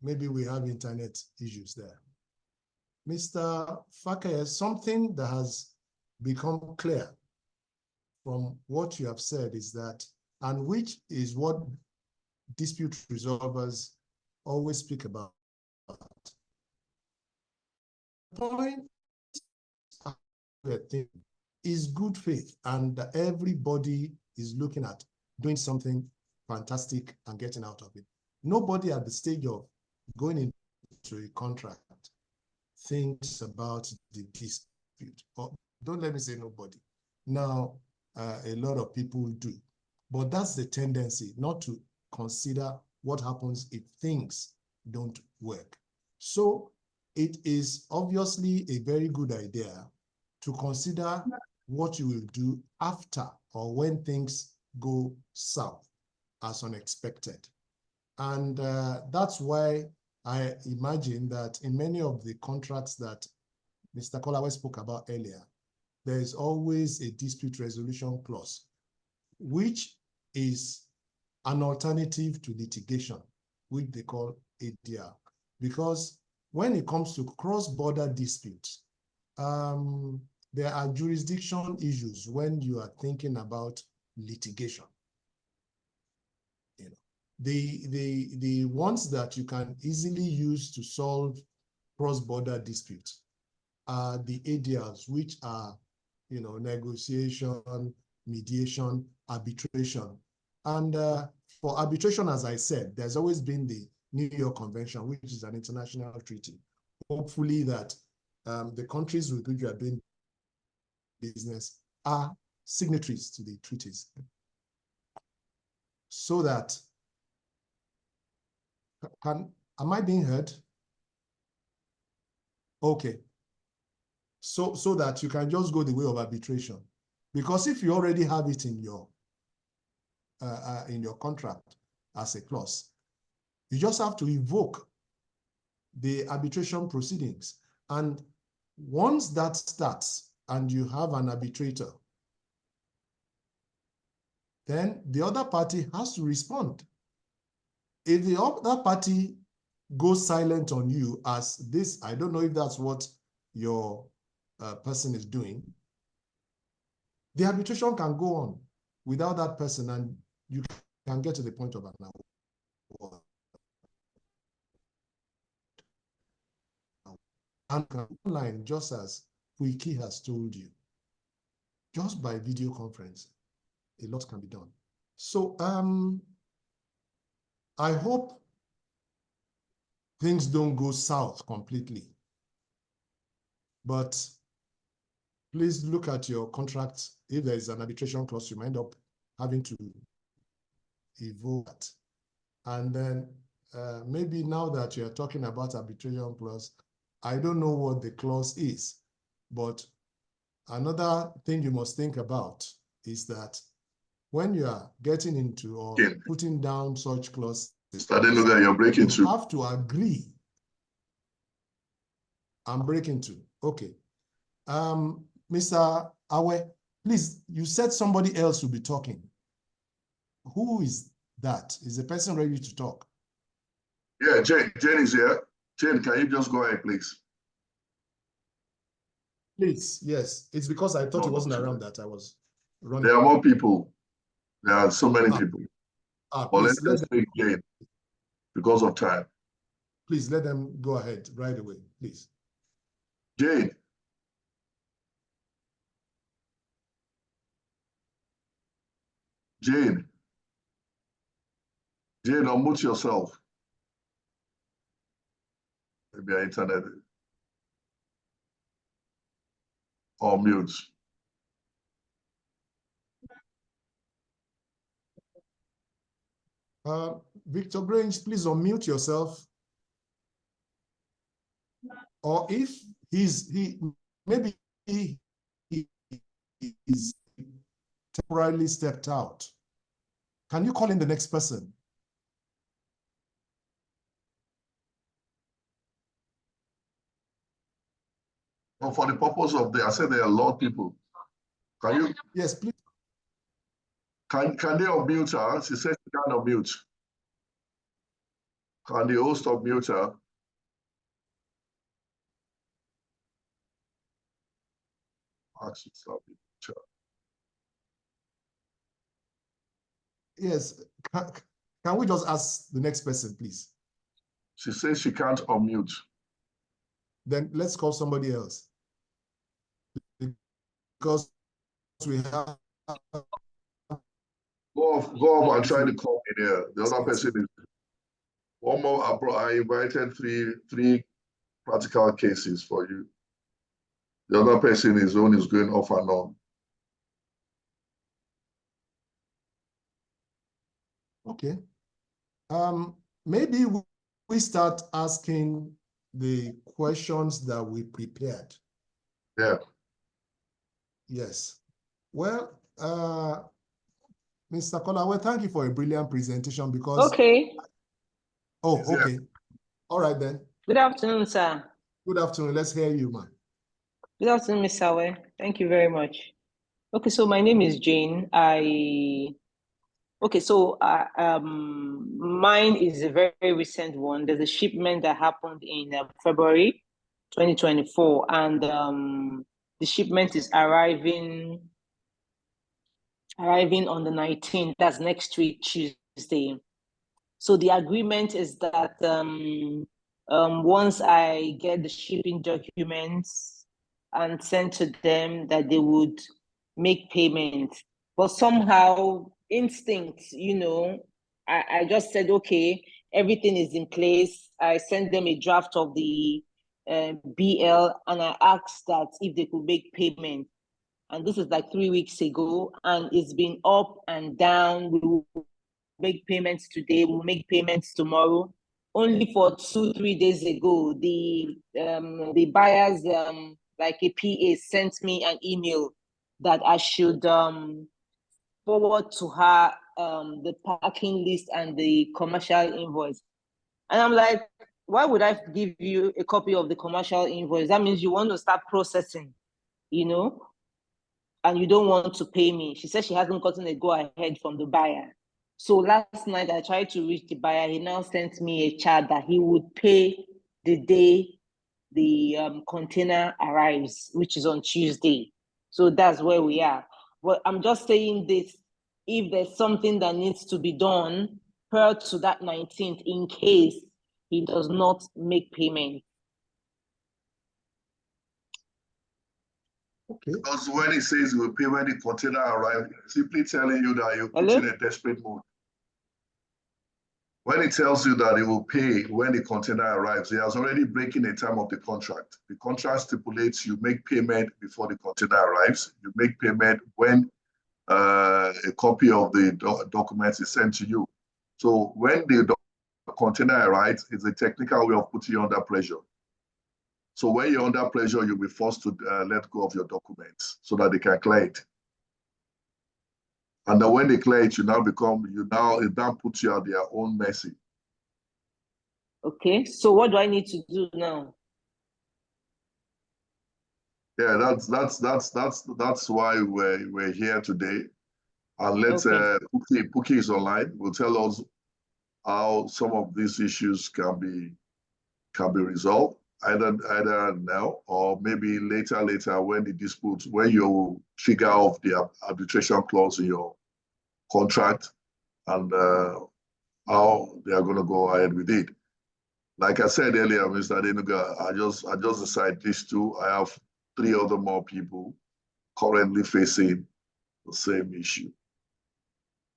Maybe we have internet issues there. Mr. Fakeye, something that has become clear from what you have said is that, and which is what dispute resolvers always speak about. The point is good faith, and everybody is looking at doing something fantastic and getting out of it. Nobody at the stage of going into a contract thinks about the dispute. Or don't let me say nobody. Now, a lot of people do. But that's the tendency, not to consider what happens if things don't work. So it is obviously a very good idea to consider what you will do after or when things go south as unexpected. And that's why I imagine that in many of the contracts that Mr. Kola Awe spoke about earlier, there is always a dispute resolution clause, which is an alternative to litigation, which they call ADR. Because when it comes to cross-border disputes, there are jurisdiction issues when you are thinking about litigation. You know, the ones that you can easily use to solve cross-border disputes are the ADRs, which are, you know, negotiation, mediation, arbitration. And for arbitration, as I said, there's always been the New York Convention, which is an international treaty. Hopefully that the countries with which you are doing business are signatories to the treaties, so that, am I being heard? Okay. So that you can just go the way of arbitration. Because if you already have it in your contract as a clause, you just have to evoke the arbitration proceedings. And once that starts and you have an arbitrator, then the other party has to respond. If the other party goes silent on you as this, I don't know if that's what your person is doing, the arbitration can go on without that person, and you can get to the point of an award. And online, just as Pui-ki has told you, just by video conference, a lot can be done. So I hope things don't go south completely, but please look at your contract. If there is an arbitration clause, you might end up having to evoke that. And then maybe now that you're talking about arbitration clause, I don't know what the clause is, but another thing you must think about is that when you are getting into or putting down such clauses,
you're breaking
you have to agree. I'm breaking too. Okay. Mr. Awe, please, you said somebody else will be talking. Who is that? Is the person ready to talk?
Yeah, Jane is here. Jane, can you just go ahead, please?
Please, yes. It's because I thought
No,
he wasn't
not
around
today.
that I was running.
There are more people. There are so many people. But
Please,
let's just take Jane because of time.
please let them go ahead right away, please.
Jane. Jane, unmute yourself. Maybe your internet or mute.
Victor Grange, please unmute yourself. Or if maybe he is temporarily stepped out. Can you call in the next person?
Well, for the purpose of I said there are a lot of people. Can you?
Yes, please.
Can they unmute her? She said she can't unmute. Can the host unmute her?
Yes. Can we just ask the next person, please?
She says she can't unmute.
Then let's call somebody else. Because we have...
Go off and try to call me there. The other person is... One more, I invited three practical cases for you. The other person, his own is going off and on.
Okay. Maybe we start asking the questions that we prepared.
Yeah.
Yes. Well, Mr. Kola Awe, thank you for a brilliant presentation because...
Okay.
Oh, okay. All right then.
Good afternoon, sir.
Good afternoon. Let's hear you, man.
Good afternoon, Mr. Awe. Thank you very much. Okay, so my name is Jane. Mine is a very, very recent one. There's a shipment that happened in February 2024, and the shipment is arriving on the 19th. That's next week, Tuesday. So the agreement is that once I get the shipping documents and send to them, that they would make payment. But somehow, instinct, I just said, okay, everything is in place. I sent them a draft of the BL, and I asked that if they could make payment. And this is like 3 weeks ago, and it's been up and down. We will make payments today, we'll make payments tomorrow. Only for 2-3 days ago, the buyers, like a PA, sent me an email that I should forward to her the parking list and the commercial invoice. And I'm like, why would I give you a copy of the commercial invoice? That means you want to start processing, and you don't want to pay me. She said she hasn't gotten a go-ahead from the buyer. So last night I tried to reach the buyer. He now sent me a chat that he would pay the day the container arrives, which is on Tuesday. So that's where we are. But I'm just saying this, if there's something that needs to be done prior to that 19th, in case he does not make payment.
Okay.
Because when he says he will pay when the container arrives, simply telling you that you put in a desperate mode. When he tells you that he will pay when the container arrives, he has already broken the term of the contract. The contract stipulates you make payment before the container arrives. You make payment when a copy of the documents is sent to you. So when the container arrives, it's a technical way of putting you under pressure. So when you're under pressure, you'll be forced to let go of your documents so that they can clear it. And then when they clear it, it now puts you at their own mercy.
Okay, so what do I need to do now?
Yeah, that's why we're here today. And let's
Okay.
Pui-ki is online. Will tell us how some of these issues can be resolved either now or maybe later when the dispute, when you figure off the arbitration clause in your contract and how they are going to go ahead with it. Like I said earlier, Mr. Denuga, I just decided these two. I have 3 other more people currently facing the same issue.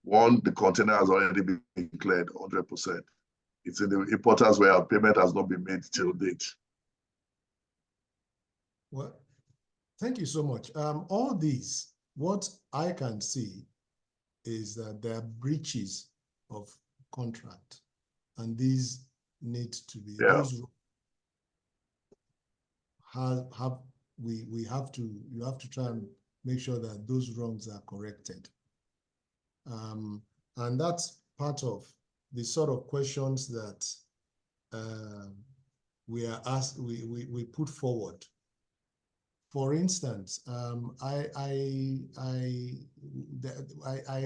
One, the container has already been cleared 100%. It's in the importer's warehouse. Payment has not been made till date.
Well, thank you so much. All these, what I can see is that there are breaches of contract, and these need to be,
Yeah.
those you have to try and make sure that those wrongs are corrected. And that's part of the sort of questions that we are asked, we put forward. For instance, I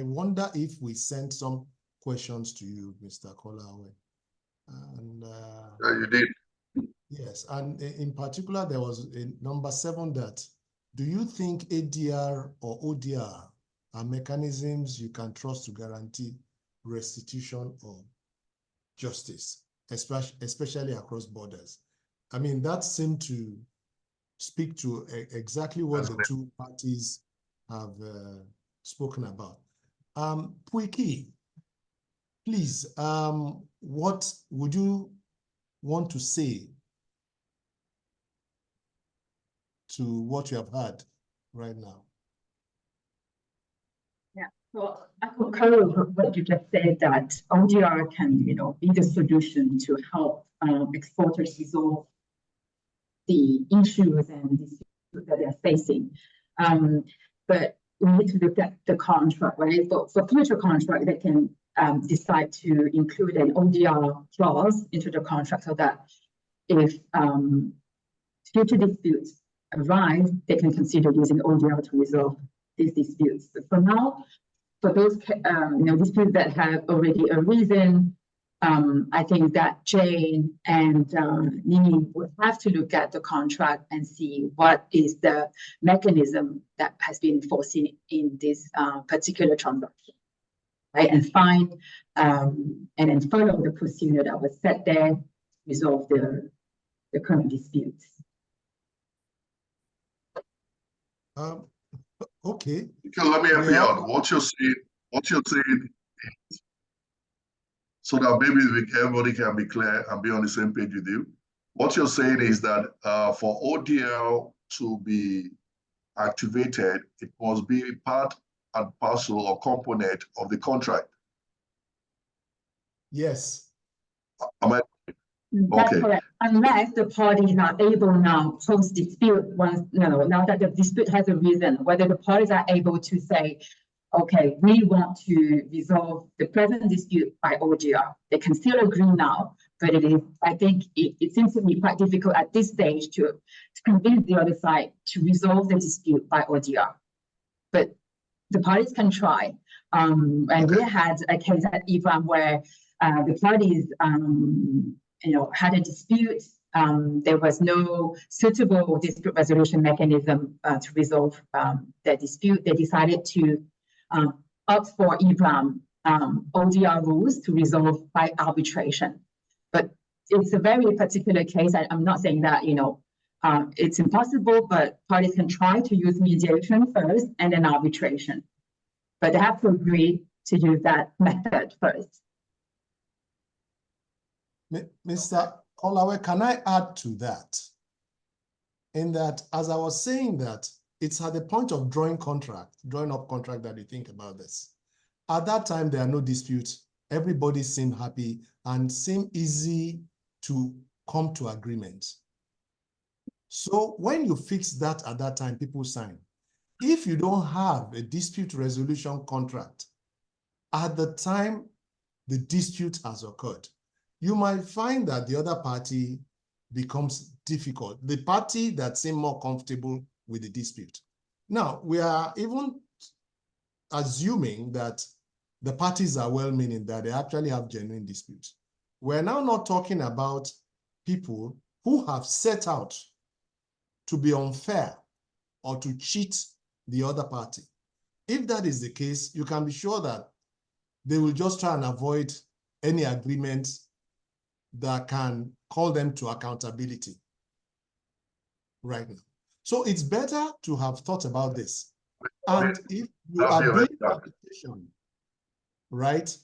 wonder if we sent some questions to you, Mr. Kola Awe. And
Yeah, you did.
yes, and in particular, there was a number 7 that, do you think ADR or ODR are mechanisms you can trust to guarantee restitution or justice, especially across borders? I mean, that seemed to speak to exactly what the 2 parties have spoken about. Pui-ki, please, what would you want to say to what you have heard right now?
Yeah, so I concur with what you just said, that ODR can, be the solution to help exporters resolve the issues and disputes that they're facing. But we need to look at the contract, right? So for future contract, they can decide to include an ODR clause into the contract so that if future disputes arise, they can consider using ODR to resolve these disputes. But for now, for those disputes that have already arisen, I think that Jane and Nini would have to look at the contract and see what is the mechanism that has been foreseen in this particular transaction, right? And find and then follow the procedure that was set there to resolve the current disputes.
Okay.
Okay, let me help you out. What you're saying, so that maybe everybody can be clear and be on the same page with you. What you're saying is that for ODL to be activated, it must be part and parcel or component of the contract.
Yes.
Am I?
That's
Okay.
correct. Unless the parties are able now, post dispute, now that the dispute has arisen, whether the parties are able to say, okay, we want to resolve the present dispute by ODR. They can still agree now, but I think it seems to me quite difficult at this stage to convince the other side to resolve the dispute by ODR. But the parties can try. And we had a case at eBRAM where the parties had a dispute. There was no suitable dispute resolution mechanism to resolve their dispute. They decided to opt for eBRAM ODR rules to resolve by arbitration. But it's a very particular case. I'm not saying that it's impossible, but parties can try to use mediation first and then arbitration. But they have to agree to use that method first.
Mr. Kola Awe, can I add to that? In that, as I was saying that, it's at the point of drawing up contract that you think about this. At that time, there are no disputes. Everybody seemed happy and seemed easy to come to agreement. So when you fix that at that time, people sign. If you don't have a dispute resolution contract, at the time the dispute has occurred, you might find that the other party becomes difficult. The party that seemed more comfortable with the dispute. Now, we are even assuming that the parties are well-meaning, that they actually have genuine disputes. We're now not talking about people who have set out to be unfair or to cheat the other party. If that is the case, you can be sure that they will just try and avoid any agreement that can call them to accountability right now. So it's better to have thought about this. And if you are doing arbitration, right,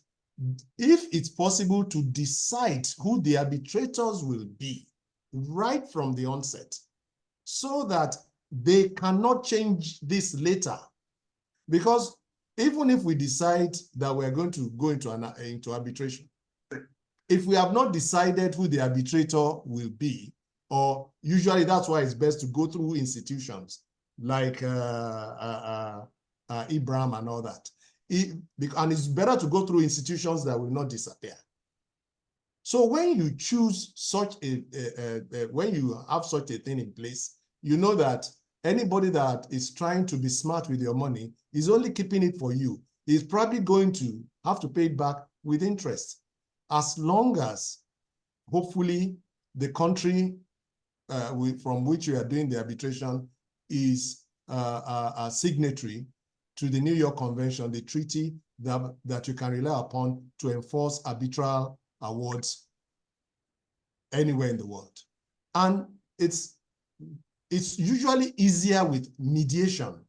if it's possible to decide who the arbitrators will be right from the onset, so that they cannot change this later. Because even if we decide that we're going to go into arbitration, if we have not decided who the arbitrator will be, or usually that's why it's best to go through institutions like eBRAM and all that. And it's better to go through institutions that will not disappear. So when you choose such when you have such a thing in place, you know that anybody that is trying to be smart with your money is only keeping it for you. He's probably going to have to pay it back with interest, as long as hopefully the country from which you are doing the arbitration is a signatory to the New York Convention, the treaty that you can rely upon to enforce arbitral awards anywhere in the world. And it's usually easier with mediation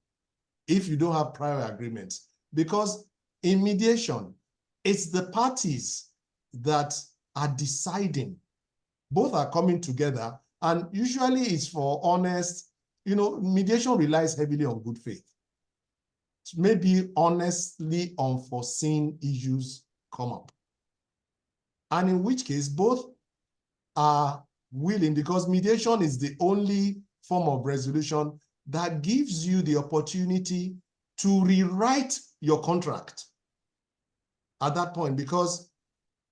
if you don't have prior agreements, because in mediation, it's the parties that are deciding. Both are coming together, and usually it's for honest, mediation relies heavily on good faith. Maybe honestly unforeseen issues come up. And in which case, both are willing, because mediation is the only form of resolution that gives you the opportunity to rewrite your contract at that point, because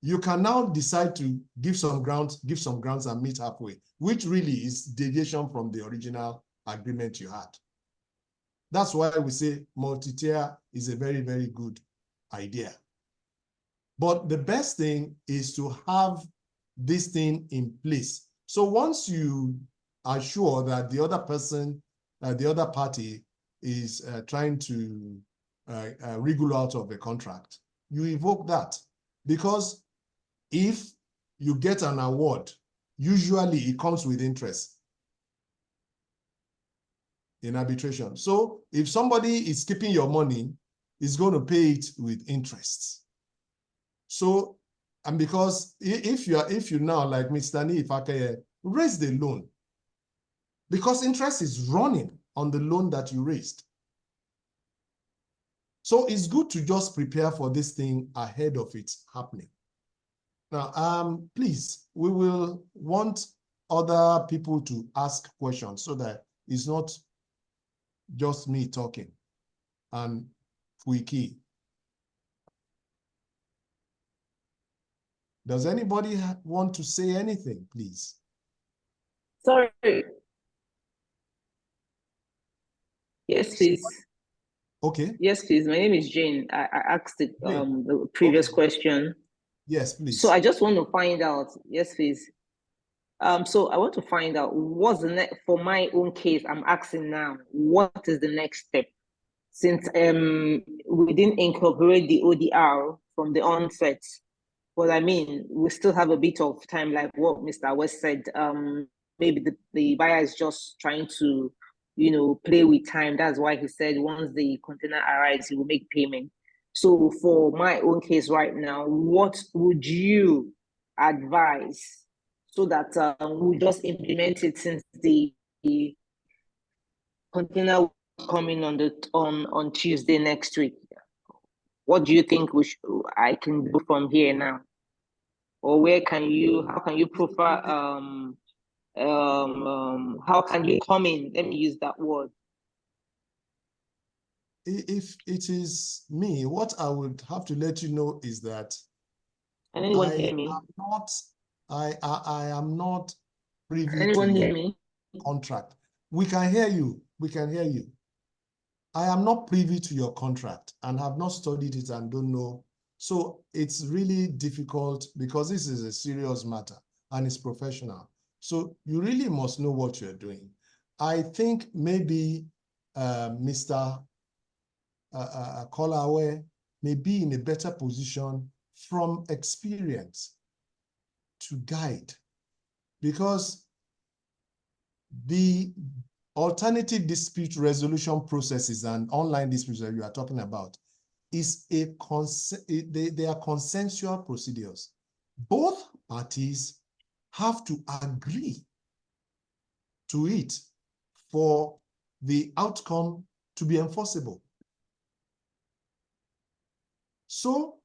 you can now decide to give some grounds and meet halfway, which really is deviation from the original agreement you had. That's why we say multi-tier is a very, very good idea. But the best thing is to have this thing in place. So once you are sure that the other person, the other party is trying to wriggle out of the contract, you evoke that. Because if you get an award, usually it comes with interest in arbitration. So if somebody is keeping your money, it's going to pay it with interest. So, and because if you now, like Mr. Ifake, raise the loan, because interest is running on the loan that you raised. So it's good to just prepare for this thing ahead of it happening. Now, please, we will want other people to ask questions so that it's not just me talking. And Pui-ki, does anybody want to say anything, please?
Sorry. Yes, please.
Okay.
Yes, please. My name is Jane. I asked the previous question.
Yes, please.
So I just want to find out. Yes, please. So I want to find out what's the next, for my own case. I'm asking now, what is the next step? Since we didn't incorporate the ODR from the onset, but I mean, we still have a bit of time, like what Mr. West said. Maybe the buyer is just trying to, play with time. That's why he said once the container arrives, he will make payment. So for my own case right now, what would you advise so that we just implement it, since the container will come in on Tuesday next week? What do you think I can do from here now? Or how can you prefer, how can you come in? Let me use that word.
If it is me, what I would have to let you know is that
Can anyone hear me?
I am not privy
Anyone
to
hear me?
contract. We can hear you, we can hear you. I am not privy to your contract and have not studied it and don't know. So it's really difficult because this is a serious matter and it's professional. So you really must know what you're doing. I think maybe Mr. Kola Awe may be in a better position from experience to guide, because the alternative dispute resolution processes and online disputes that you are talking about is they are consensual procedures. Both parties have to agree to it for the outcome to be enforceable. So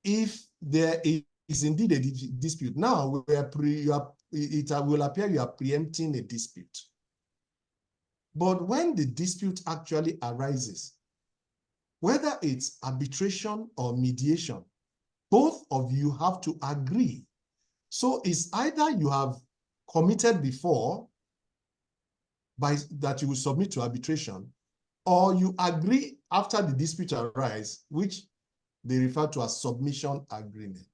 if there is indeed a dispute, now it will appear you are preempting a dispute. But when the dispute actually arises, whether it's arbitration or mediation, both of you have to agree. So it's either you have committed before that you will submit to arbitration, or you agree after the dispute arises, which they refer to as submission agreement.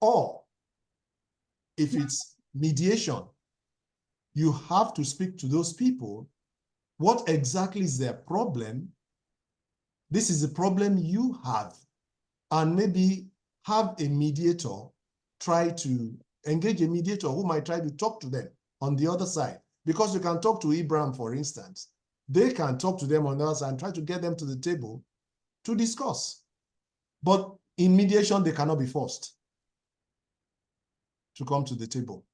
Or if it's mediation, you have to speak to those people. What exactly is their problem? This is a problem you have, and maybe have a mediator try to engage a mediator who might try to talk to them on the other side. Because you can talk to eBRAM, for instance. They can talk to them on the other side and try to get them to the table to discuss. But in mediation, they cannot be forced to come to the table.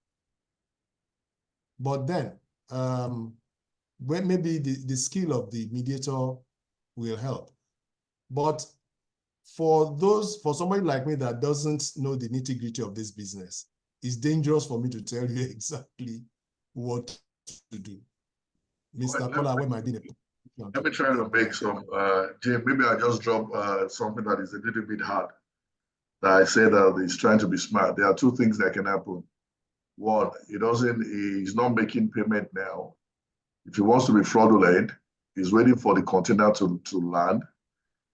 But then, when maybe the skill of the mediator will help. But for somebody like me that doesn't know the nitty-gritty of this business, it's dangerous for me to tell you exactly what to do. Mr. Kola Awe might be in a
let me try to make some, Jim, maybe I just drop something that is a little bit hard. That I say that he's trying to be smart. There are two things that can happen. One, he's not making payment now. If he wants to be fraudulent, he's waiting for the container to land.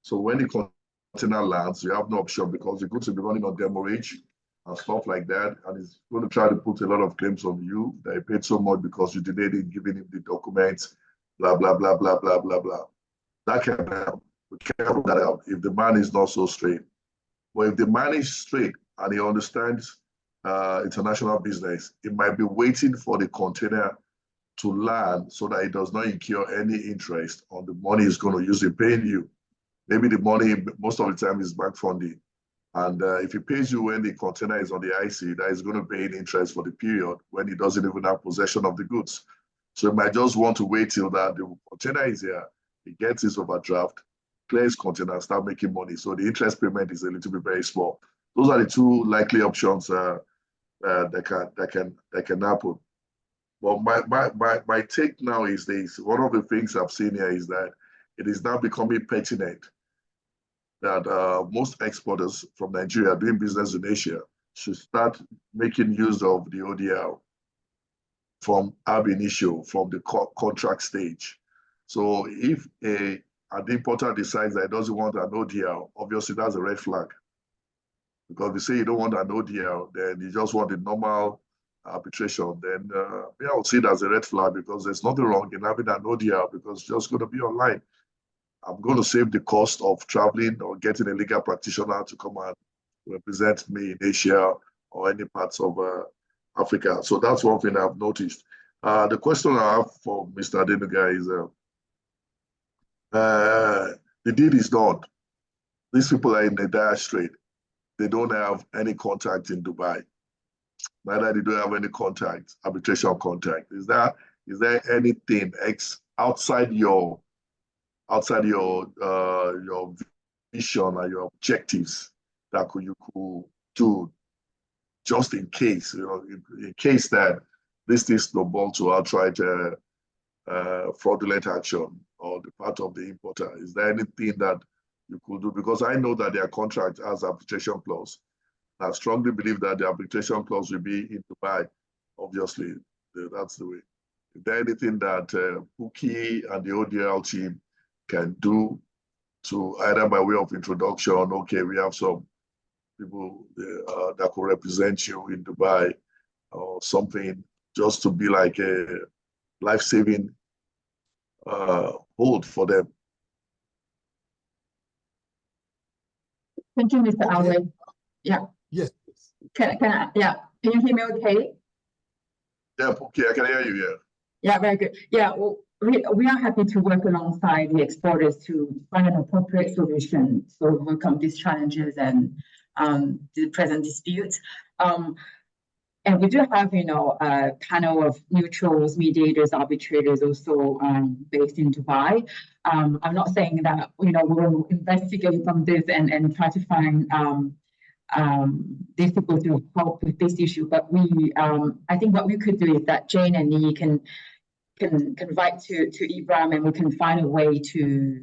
So when the container lands, you have no option because the goods will be running on demurrage and stuff like that. And he's going to try to put a lot of claims on you that he paid so much because you delayed in giving him the documents, blah, blah, blah, blah, blah, blah, blah. That can help. We can that out if the man is not so straight. But if the man is straight and he understands international business, he might be waiting for the container to land so that it does not incur any interest on the money he's going to use in paying you. Maybe the money, most of the time, is bank funding. And if he pays you when the container is on the IC, that is going to pay in interest for the period when he doesn't even have possession of the goods. So he might just want to wait till that the container is here, he gets his overdraft, clears container, start making money. So the interest payment is a little bit very small. Those are the two likely options that can happen. Well, my take now is this. One of the things I've seen here is that it is now becoming pertinent that most exporters from Nigeria doing business in Asia should start making use of the ODL from ab initio, from the contract stage. So if an importer decides that he doesn't want an ODL, obviously that's a red flag. Because if you say you don't want an ODL, then you just want the normal arbitration, then I would see it as a red flag because there's nothing wrong in having an ODL because it's just going to be online. I'm going to save the cost of traveling or getting a legal practitioner to come and represent me in Asia or any parts of Africa. So that's one thing I've noticed. The question I have for Mr. Adenuga is, the deed is done. These people are in the dire strait. They don't have any contact in Dubai. Neither they don't have any contact, arbitration contact. Is there anything outside your vision and your objectives that you could do just in case, in case that this is snowball to outright fraudulent action on the part of the importer? Is there anything that you could do? Because I know that their contract has arbitration clause. I strongly believe that the arbitration clause will be in Dubai. Obviously, that's the way. Is there anything that Pui-ki and the ODL team can do to either by way of introduction, okay, we have some people that could represent you in Dubai or something, just to be like a life-saving hold for them?
Thank you, Mr.
Okay.
Awe. Yeah.
Yes.
Can I, yeah, can you hear me okay?
Yeah, Pui-ki, I can hear you, yeah.
Yeah, very good. Yeah, well, we are happy to work alongside the exporters to find an appropriate solution to overcome these challenges and the present disputes. And we do have, a panel of neutrals, mediators, arbitrators also based in Dubai. I'm not saying that, we'll investigate on this and try to find these people to help with this issue. But I think what we could do is that Jane and Lee can write to eBRAM, and we can find a way to,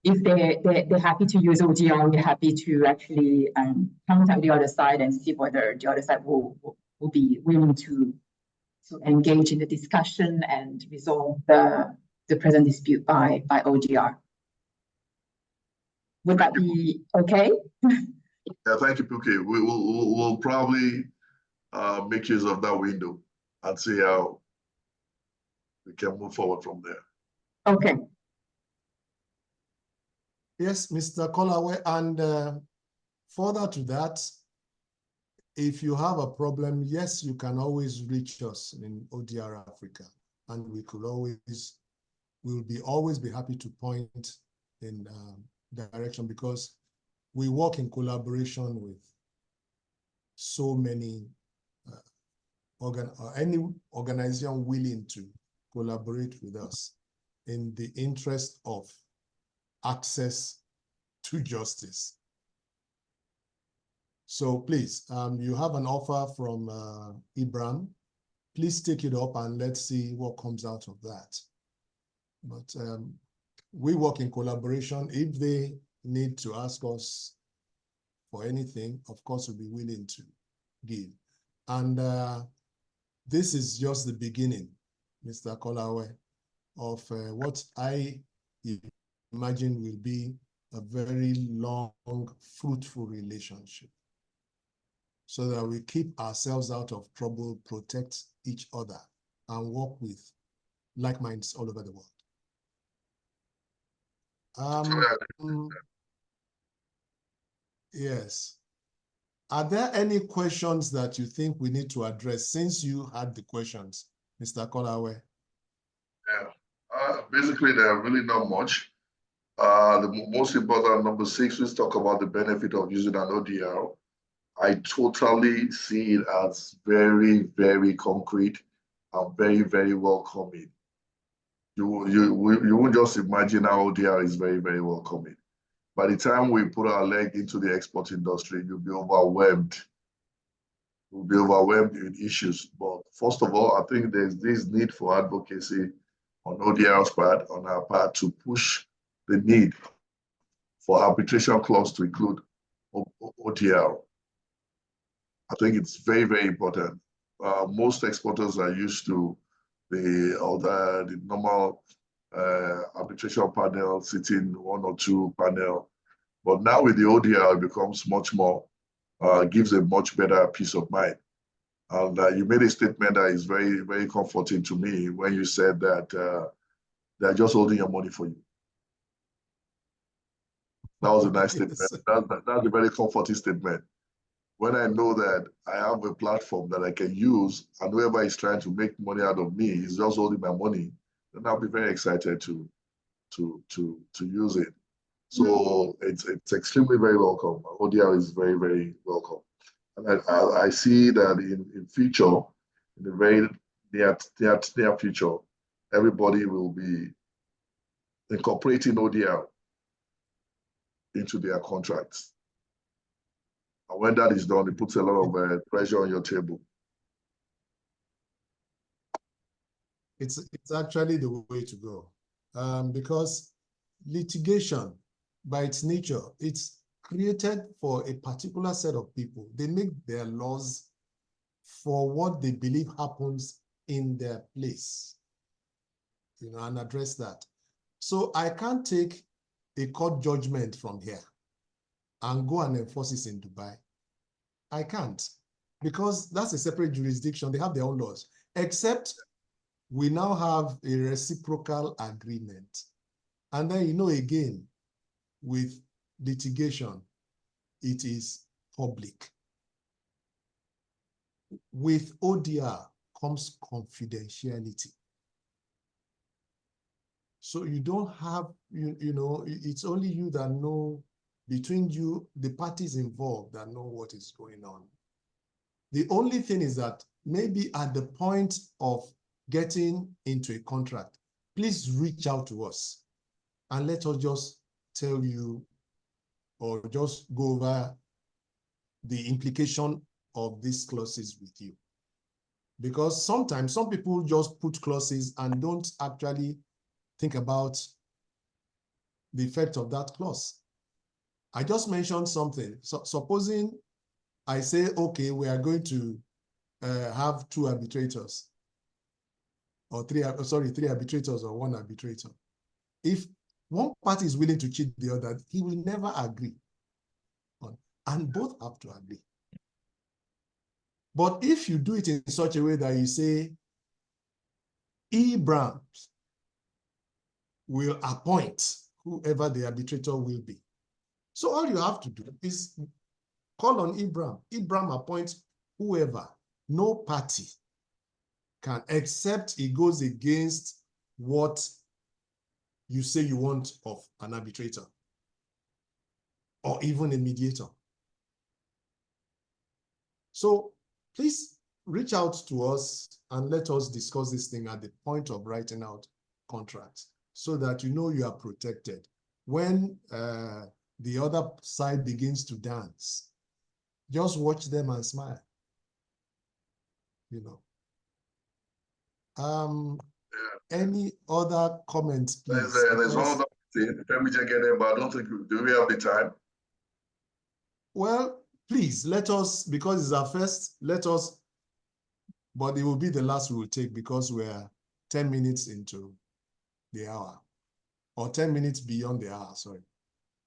if they're happy to use ODR, we're happy to actually contact the other side and see whether the other side will be willing to engage in the discussion and resolve the present dispute by ODR. Would that be okay?
Yeah, thank you, Pui-ki. We'll probably make use of that window and see how we can move forward from there.
Okay.
Yes, Mr. Kola Awe, and further to that, if you have a problem, yes, you can always reach us in ODR Africa, and we'll always be happy to point in direction, because we work in collaboration with so many any organization willing to collaborate with us in the interest of access to justice. So please, you have an offer from eBRAM. Please take it up and let's see what comes out of that. But we work in collaboration. If they need to ask us for anything, of course, we'll be willing to give. And this is just the beginning, Mr. Kola Awe, of what I imagine will be a very long, fruitful relationship, so that we keep ourselves out of trouble, protect each other, and work with like minds all over the world. Yes. Are there any questions that you think we need to address, since you had the questions, Mr. Kola Awe?
Yeah, basically, there are really not much. The most important, number 6, let's talk about the benefit of using an ODR. I totally see it as very, very concrete and very, very welcoming. You won't just imagine how ODR is very, very welcoming. By the time we put our leg into the export industry, you'll be overwhelmed. We'll be overwhelmed with issues. But first of all, I think there's this need for advocacy on ODR's part, on our part, to push the need for arbitration clause to include ODR. I think it's very, very important. Most exporters are used to the normal arbitration panel, sitting 1 or 2 panel. But now with the ODR, it becomes much more, gives a much better peace of mind. And you made a statement that is very, very comforting to me when you said that they're just holding your money for you. That was a nice statement. That's a very comforting statement. When I know that I have a platform that I can use, and whoever is trying to make money out of me is just holding my money, then I'll be very excited to use it. So it's extremely very welcome. ODR is very, very welcome. And I see that in future, in the very near future, everybody will be incorporating ODR into their contracts. And when that is done, it puts a lot of pressure on your table.
It's actually the way to go, because litigation, by its nature, it's created for a particular set of people. They make their laws for what they believe happens in their place. and address that. So I can't take a court judgment from here and go and enforce it in Dubai. I can't, because that's a separate jurisdiction. They have their own laws, except we now have a reciprocal agreement. And then, again, with litigation, it is public. With ODR comes confidentiality. So you don't have, it's only you that know, between you, the parties involved that know what is going on. The only thing is that maybe at the point of getting into a contract, please reach out to us and let us just tell you or just go over the implication of these clauses with you. Because sometimes some people just put clauses and don't actually think about the effect of that clause. I just mentioned something. So supposing I say, okay, we are going to have 2 arbitrators or 3 arbitrators or 1 arbitrator. If one party is willing to cheat the other, he will never agree on, and both have to agree. But if you do it in such a way that you say, eBRAM will appoint whoever the arbitrator will be. So all you have to do is call on eBRAM. eBRAM appoints whoever. No party can, except it goes against what you say you want of an arbitrator or even a mediator. So please reach out to us and let us discuss this thing at the point of writing out contracts so that you are protected. When the other side begins to dance, just watch them and smile. Any other comments, please?
There's one other thing. Let me just get in, but I don't think do we have the time?
Well, please let us, because it's our first, let us, but it will be the last we will take because we're 10 minutes into the hour, or 10 minutes beyond the hour, sorry.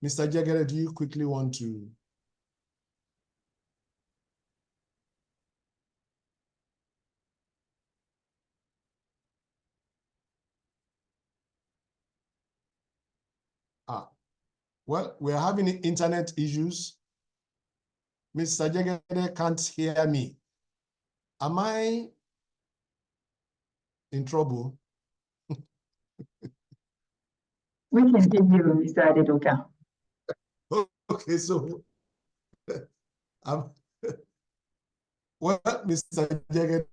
Mr. Jagere, do you quickly want to? Well, we're having internet issues. Mr. Jagere can't hear me. Am I in trouble?
We can hear you, Mr. Adedoka.
Okay, so well, Mr. Jagere,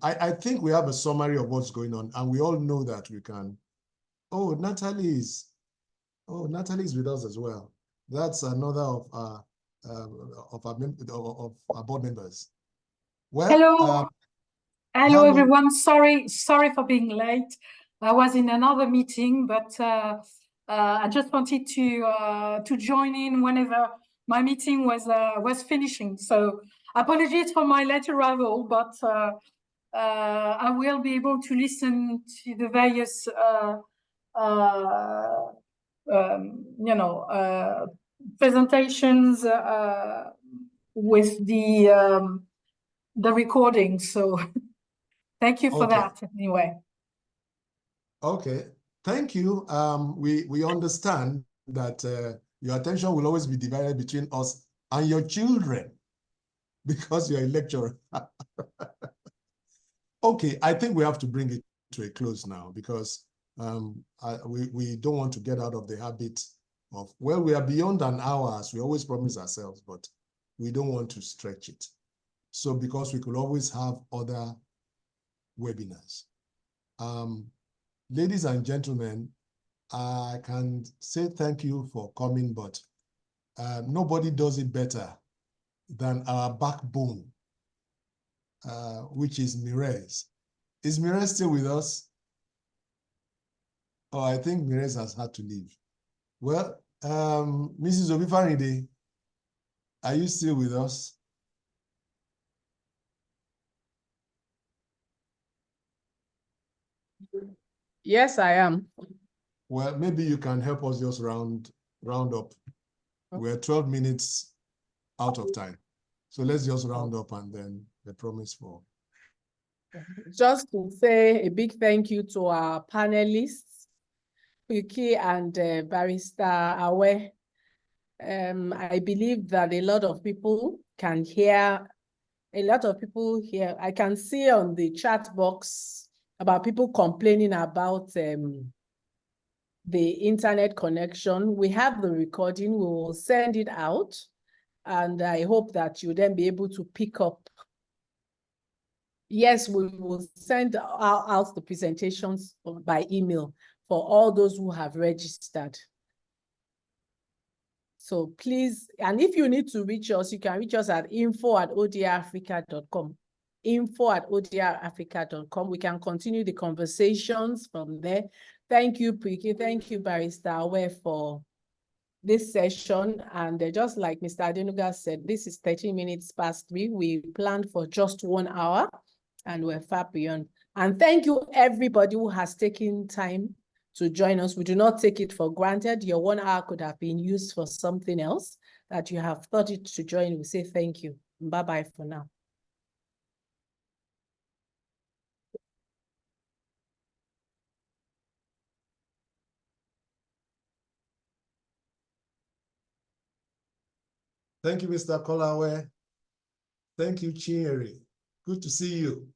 I think we have a summary of what's going on, and we all know that we can. Oh, Natalie is with us as well. That's another of our board members. Well,
hello,
hello
everyone. Sorry for being late. I was in another meeting, but I just wanted to join in whenever my meeting was finishing. So apologies for my late arrival, but I will be able to listen to the various presentations with the recording. So thank you for that anyway.
Okay, thank you. We understand that your attention will always be divided between us and your children because you're a lecturer. Okay, I think we have to bring it to a close now because we don't want to get out of the habit of, well, we are beyond an hour as we always promise ourselves, but we don't want to stretch it. So because we could always have other webinars. Ladies and gentlemen, I can say thank you for coming, but nobody does it better than our backbone, which is Mirez. Is Mirez still with us? Oh, I think Mirez has had to leave. Well, Mrs. Obifaride, are you still with us?
Yes, I am.
Well, maybe you can help us just round up. We're 12 minutes out of time. So let's just round up and then the promise for.
Just to say a big thank you to our panelists, Pui-ki and Barrister Awe. I believe that a lot of people can hear, I can see on the chat box about people complaining about the internet connection. We have the recording, we will send it out, and I hope that you'll then be able to pick up. Yes, we will send out the presentations by email for all those who have registered. So please, and if you need to reach us, you can reach us at info@odrafrica.com. info@odrafrica.com. We can continue the conversations from there. Thank you, Pui-ki. Thank you, Barrister Awe, for this session. And just like Mr. Adenuga said, this is 13 minutes past 3. We planned for just 1 hour and we're far beyond. And thank you, everybody who has taken time to join us. We do not take it for granted. Your 1 hour could have been used for something else that you have thought it to join. We say thank you. Bye-bye for now.
Thank you, Mr. Kola Awe. Thank you, Chinyere. Good to see you.